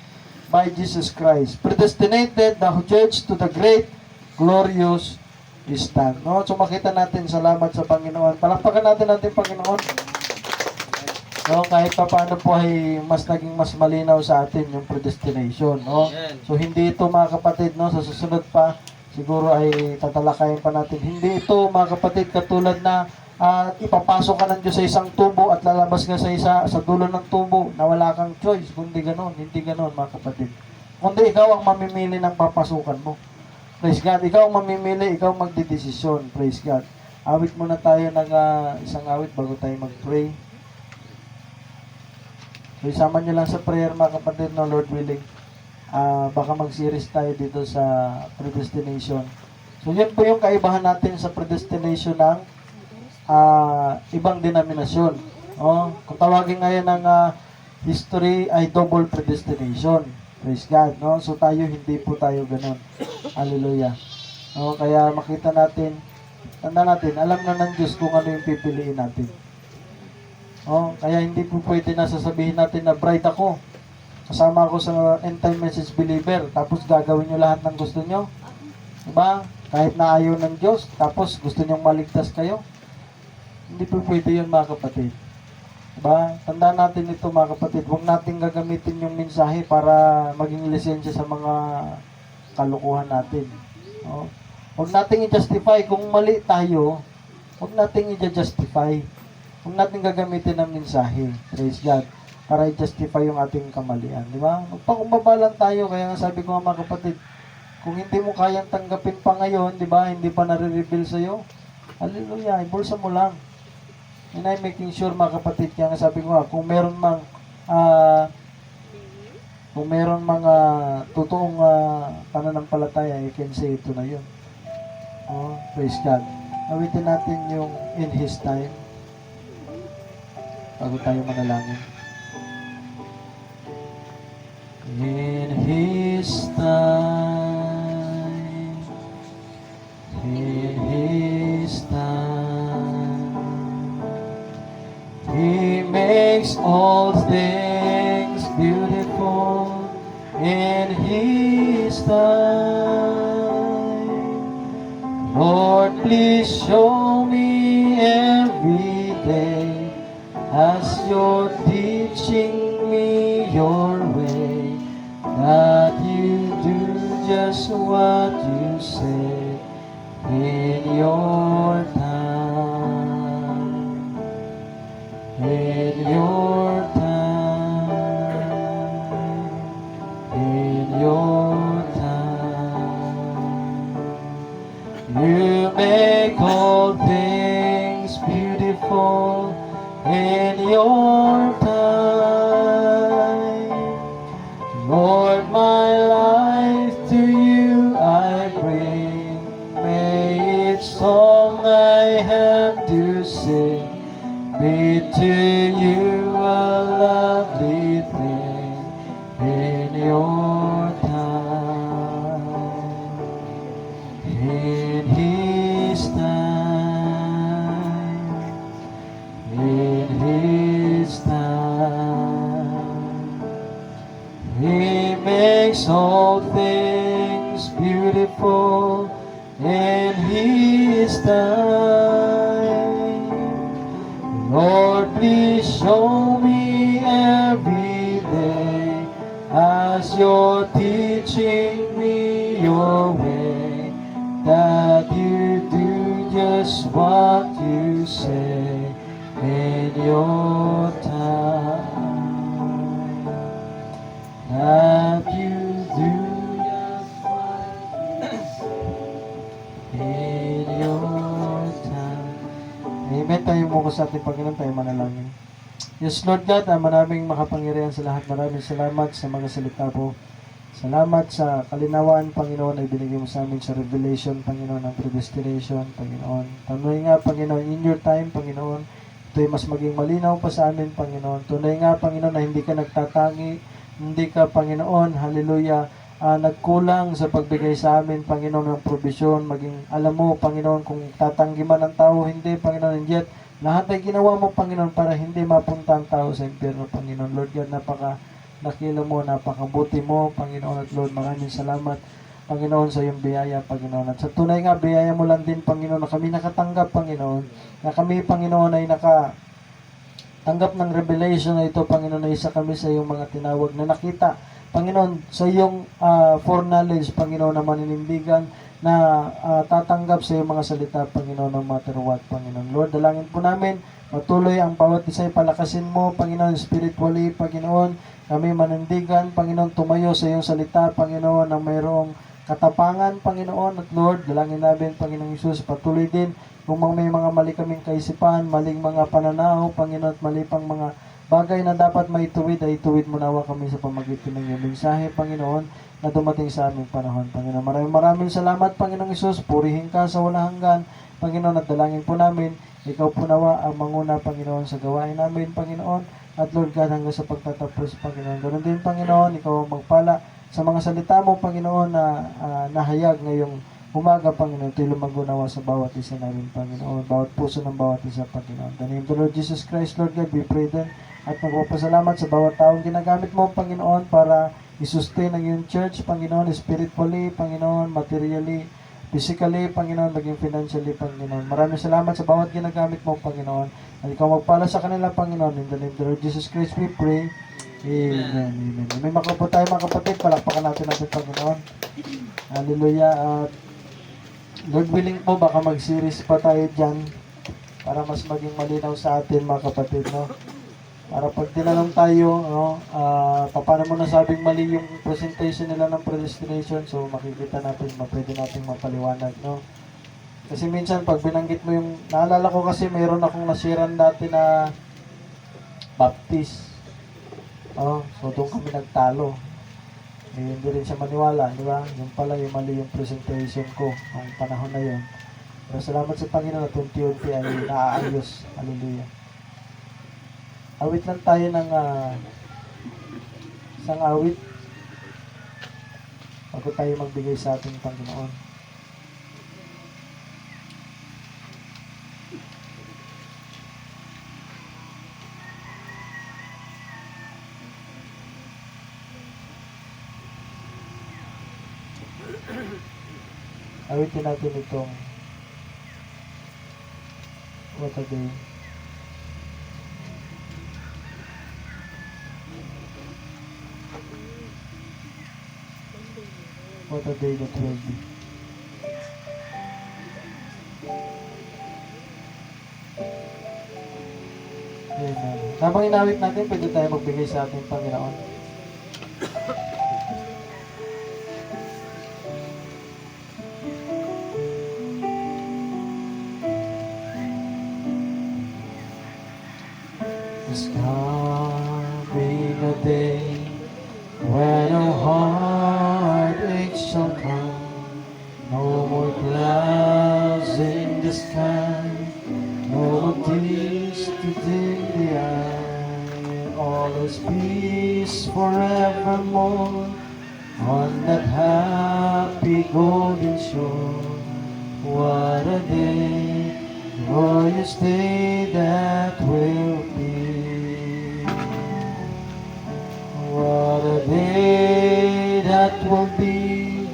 by Jesus Christ. Predestinated the church to the great, glorious stand. No? So makita natin, salamat sa Panginoon. Palakpakan natin Panginoon. No, kahit pa paano po ay naging mas malinaw sa atin yung predestination, no? So hindi ito mga kapatid, no, sa susunod pa siguro ay tatalakayin pa natin. Hindi ito mga kapatid katulad na ipapasok ka ng Diyos sa isang tubo at lalabas ka sa dulo ng tubo na wala kang choice. Hindi ganon mga kapatid. Kundi ikaw ang mamimili ng papasukan mo. Praise God. Ikaw ang mamimili, ikaw ang magdedesisyon. Praise God. Awit muna tayo ng isang awit bago tayo mag-pray. So, isama nyo lang sa prayer mga kapatid, no, Lord willing. Baka mag-series tayo dito sa predestination. So, yun po yung kaibahan natin sa predestination ng ibang denominasyon. Kung tawagin ngayon ng history ay double predestination. Praise God. No? So, hindi po tayo ganun. Hallelujah. Kaya makita natin, tanda natin, alam na ng Diyos kung ano yung pipiliin natin. Kaya hindi po pwede na sasabihin natin na bride ako. Kasama ako sa end time message believer. Tapos gagawin nyo lahat ng gusto nyo. Diba? Kahit na ayaw ng Diyos. Tapos gusto nyong maligtas kayo. Hindi po pwede yun mga kapatid. Diba? Tandaan natin ito mga kapatid. Huwag natin gagamitin yung mensahe para maging lisensya sa mga kalukuhan natin. No? Huwag nating i-justify. Kung mali tayo, huwag nating i-justify. Huwag nating gagamitin ang mensahe. Praise God. Para i-justify yung ating kamalian. Di ba? Magpakumbaba lang tayo. Kaya nga sabi ko mga kapatid, kung hindi mo kayang tanggapin pa ngayon, di ba? Hindi pa nare-reveal sa'yo. Hallelujah. Ibulsa mo lang. And I'm making sure mga kapatid, kaya nga sabi ko nga, kung meron mga totoong pananampalataya, you can say ito na yun. Oh, praise God. Awitin natin yung in His time bago tayo manalangin. In His time, in His time, He makes all things beautiful in His time. Lord, please show me every day as you're teaching me your way, that you do just what you say in your time. In your time, in your time, you make all things beautiful in your time. Lord, my life to you I bring, may each song I have to sing be to you a lovely thing in your time, in His time, in His time. He makes all things beautiful in His time. Lord, please show me every day as you're teaching me your way, that you do just what you say in your time, that you do just what you say in your time. Amen. Tayo mo sa ating Panginoon, tayo manalangin. Yes, Lord God, maraming makapangyarihan sa lahat. Maraming salamat sa mga salita po. Salamat sa kalinawan, Panginoon, ay binigay mo sa amin sa revelation, Panginoon, ng predestination, Panginoon. Tunay nga, Panginoon, in your time, Panginoon, ito ay mas maging malinaw pa sa amin, Panginoon. Tunay nga, Panginoon, na hindi ka nagtatangi, hindi ka, Panginoon, hallelujah, nagkulang sa pagbigay sa amin, Panginoon, ng provision. Maging alam mo, Panginoon, kung tatanggi man ang tao, hindi, Panginoon, and yet, lahat ay ginawa mo, Panginoon, para hindi mapunta ang tao sa impyerno, Panginoon. Lord God, nakila mo, napakabuti mo, Panginoon at Lord. Maraming salamat, Panginoon, sa iyong biyaya, Panginoon. At sa tunay nga, biyaya mo lang din, Panginoon, na kami nakatanggap, Panginoon. Na kami, Panginoon, ay nakatanggap ng revelation na ito, Panginoon, na isa kami sa iyong mga tinawag na nakita, Panginoon, sa iyong foreknowledge, Panginoon, na maninindigan, na tatanggap sa iyong mga salita, Panginoon, no matter what, Panginoon. Lord, dalangin po namin, patuloy ang bawat isa ay palakasin mo, Panginoon, spiritually, Panginoon, kami manindigan, Panginoon, tumayo sa iyong salita, Panginoon, na mayroong katapangan, Panginoon, at Lord, dalangin namin, Panginoong Isus, patuloy din, kung may mga mali kaming kaisipan, maling mga pananaw, Panginoon, at mali pang mga bagay na dapat maituwid, ay ituwid mo nawa kami sa pamagitan ng iyong mensahe, Panginoon, na dumating sa aming panahon, Panginoon. Maraming salamat, Panginoong Isus. Purihin ka sa walang hanggan, Panginoon, at dalangin po namin, ikaw po nawa ang manguna, Panginoon, sa gawain namin, Panginoon, at Lord God, hanggang sa pagtatapos, Panginoon. Ganun din, Panginoon, ikaw ang magpala sa mga salita mo, Panginoon, na nahayag ngayong umaga, Panginoon. Ito'y lumagunawa sa bawat isa namin, Panginoon, bawat puso ng bawat isa, Panginoon. In the name of the Lord Jesus Christ, Lord God, we pray then, at nagpapasalamat sa bawat taong ginagamit mo, Panginoon, para i-sustain ang iyong church, Panginoon, spiritually, Panginoon, materially, physically, Panginoon, maging financially, Panginoon. Maraming salamat sa bawat ginagamit mo, Panginoon. At ikaw magpala sa kanila, Panginoon. In the name of the Lord Jesus Christ, we pray. Amen. Amen. May maklap po tayo, mga kapatid. Palakpakan natin, Panginoon. Hallelujah. At Lord willing po, baka mag-series pa tayo dyan para mas maging malinaw sa atin, mga kapatid, no? Para pag tinanong tayo, no, paano mo nasabing mali yung presentation nila ng predestination, so makikita natin, pwede natin mapaliwanag, no? Kasi minsan, pag binanggit mo yung, naalala ko kasi mayroon akong nasiran dati na Baptist. Oh, so doon kami nagtalo. Eh, hindi rin siya maniwala, di ba? Yung pala, yung mali yung presentation ko ang panahon na yun. Pero salamat sa Panginoon at unti-unti ay naaayos. Hallelujah. Awit lang tayo ng isang awit bago tayo magbigay sa ating Panginoon. Awitin natin itong What a Day. What a day that will be. Amen. Habang inawit natin, pwede tayo magbigay sa ating Panginoon. There's coming a day when our heartaches shall come. No more clouds in the sky, no more tears to dim the eye. All is peace forevermore on that happy golden shore. What a day, glorious day that will be. What a day that will be,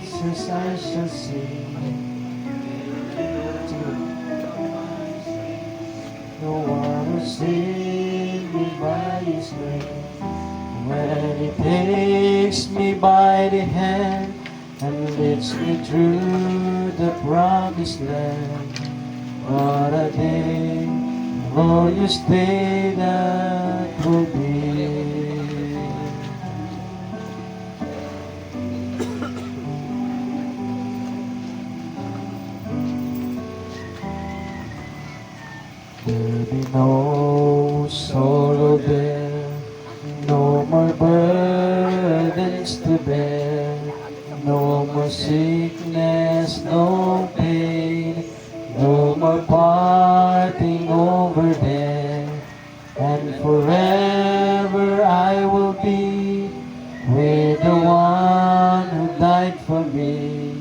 since I shall see the one who saved me by His name. When He takes me by the hand and leads me through the promised land. What a day, glorious day that will be. There'll be no sorrow there, no more burdens to bear, no more sickness, no pain, no more parting over there, and forever I will be with the one who died for me.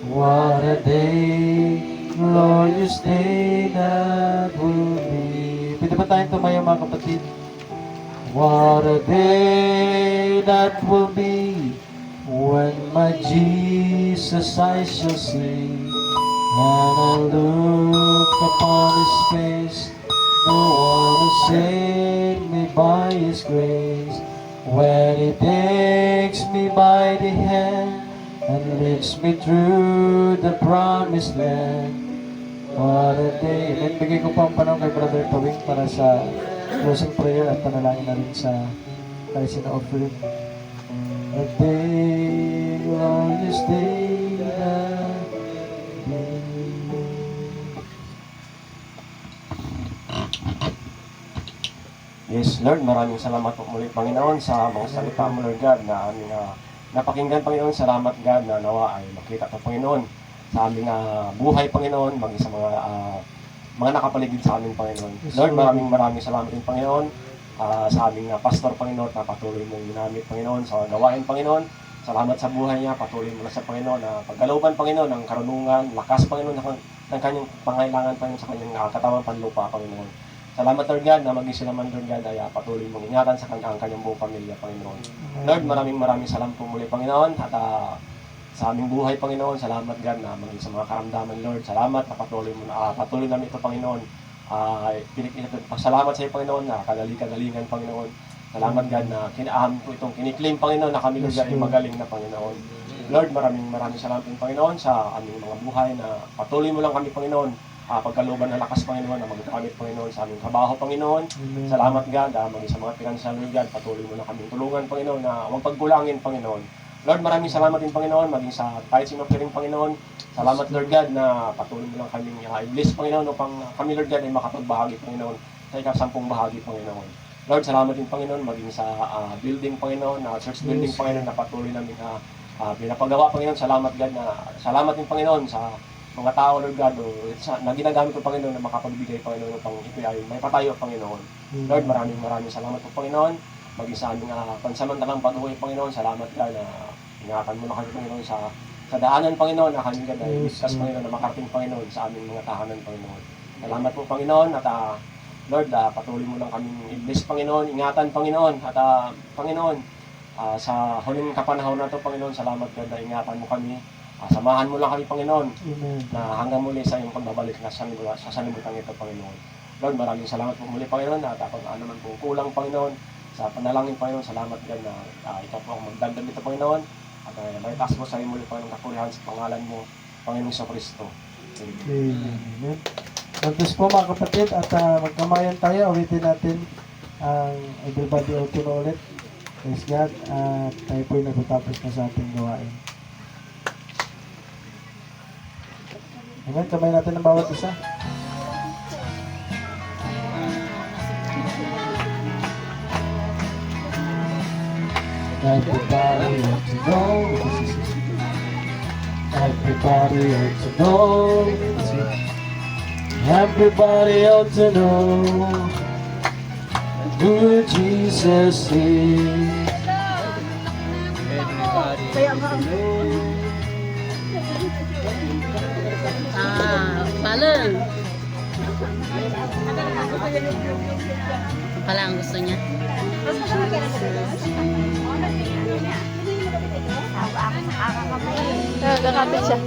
What a day, glorious day that will be. Pwede ba tayong tumayo, mga kapatid? What a day that will be when my Jesus I shall see, and I look upon His face, the one who saved me by His grace. When He takes me by the hand and leads me through the promised land. What a day. Then bigay ko pa ang panahon kay Brother Tawing para sa closing prayer at panalangin na rin sa tithes and offering. A day, glorious day that will be. Yes, Lord, maraming salamat po muli, Panginoon, sa mga salita mo, Lord God, na aming napakinggan, Panginoon. Salamat, God, na nawa ay makita ko, Panginoon, sa aming buhay, Panginoon, maging sa mga nakapaligid sa amin, Panginoon. Lord, maraming salamat din, Panginoon, sa aming pastor, Panginoon, na patuloy mong ginamit, Panginoon, sa gawain, Panginoon. Salamat sa buhay niya, patuloy mo na sa Panginoon, na paggalooban, Panginoon, ng karunungan, lakas, Panginoon, ng kanyang pangailangan, Panginoon, sa kanyang katawan panlupa, Panginoon. Salamat, Lord God, na mag-isa naman, Lord God, ay patuloy mong ingatan sa kanyang buong pamilya, Panginoon. Lord, maraming salamat po muli, Panginoon, at sa aming buhay, Panginoon. Salamat, God, na maging sa mga karamdaman, Lord. Salamat na patuloy namin ito, Panginoon. Pasalamat sa iyo, Panginoon, na kagalingan, Panginoon. Salamat, God, na kiniklaim, Panginoon, na kami, Lord, ay magaling na, Panginoon. Lord, maraming salamat din, Panginoon, sa aming mga buhay na patuloy mo lang kami, Panginoon. Pagkalooban ng lakas, Panginoon, na magkamit, Panginoon, sa aming trabaho, Panginoon. Amen. Salamat, God, maging sa mga pinansyal, Lord, God, patuloy mo lang kaming tulungan, Panginoon, na huwag pagkulangin, Panginoon. Lord, maraming salamat din, Panginoon, maging sa kahit sino piring, Panginoon. Salamat, Lord God, na patuloy mo lang kaming i-bless, Panginoon, upang kami, Lord God, ay makapagbahagi, Panginoon, sa ika-10 bahagi, Panginoon. Lord, salamat din, Panginoon, maging sa building, Panginoon, na church building, Panginoon, na patuloy namin pinapagawa, Panginoon. Salamat, God, salamat din, Panginoon, sa mga tao, Lord God, na ginagamit ko, Panginoon, na makapagbigay, Panginoon, upang ito ay may patayo, Panginoon. Lord, maraming salamat po, Panginoon. Maging sa aming pansamantalang patuloy, Panginoon. Salamat, God, na ingatan mo na kami, Panginoon, sa daanan, Panginoon, na kami, God, ay ligtas, Panginoon, na makarating, Panginoon, sa aming mga tahanan, Panginoon. Salamat po, Panginoon, at Lord, patuloy mo lang kaming i-bless, Panginoon, ingatan, Panginoon, at Panginoon, sa huling kapanahon na ito, Panginoon, salamat, God, na ingatan mo kami. Samahan mo lang kami, Panginoon, Amen. na hanggang muli sa iyong pagbabalik na sa sanlibutan ito, Panginoon. Lord, maraming salamat po muli, Panginoon, at kung ano man po kulang, Panginoon, sa panalangin, Panginoon, salamat, God, na ikaw po ang magdagdag dito, Panginoon, at may taas mo sa iyo muli, Panginoon, kapurihan sa pangalan mo, Panginoong Kristo. Amen. Amen. God bless po, mga kapatid, at magkamayan tayo. Ulitin natin ang everybody out to know ulit. Praise God. At tayo po'y nagtatapos na sa ating gawain. Amen. Kamay natin ang bawat isa. Everybody ought to know. Everybody ought to know. Everybody ought to know who Jesus is. Balon. Pala ang gusto niya. Nagkakapit siya.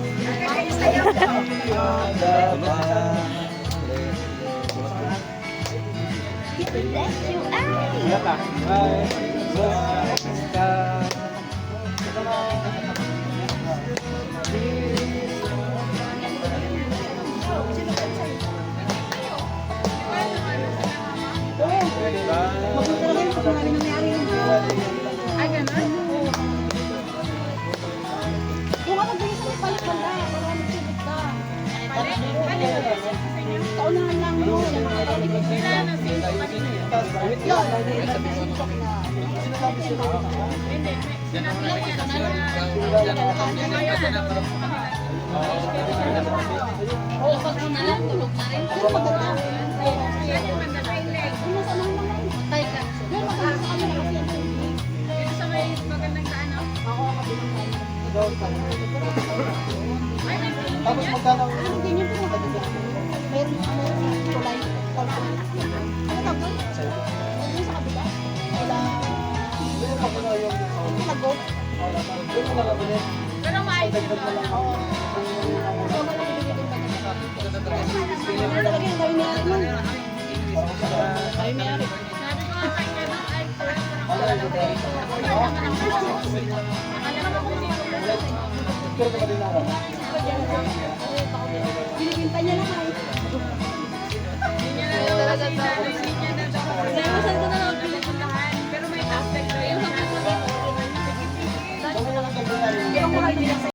Bless you, ay! Ay, gano'n? Kung ako gusto mo palit ka na, marami sibig ka. Kaunahan lang mo, yung mga kapit. Kailangan ng sino kanina yun. Yun. Oo, pag na lang, tulog na rin. Sino maganda? Yan yung maganda-train leg. Ano sa mga naman? Patay ka. Yun, maganda sa kanya nakasiyempre. Dito sa may magandang sa ano? Ako ang kabilang kanya. Ay, nag-train Tapos yan. magkano ang Ang ganyan po maganda. Meron kulay. Ano tawag? Yung sa kabila? Wala. Lago. Pero maayos yung mga. Oo. So, wala bibigyan din ba niya? Ano talaga yung gawin niya? Gawin niya. Sabi ko nga kay Kevin, ay, parang Binibinta niya lang ay. Naiwasan ko na lang pinapuntahan, pero may aspect na yun. Yung mahal niya sa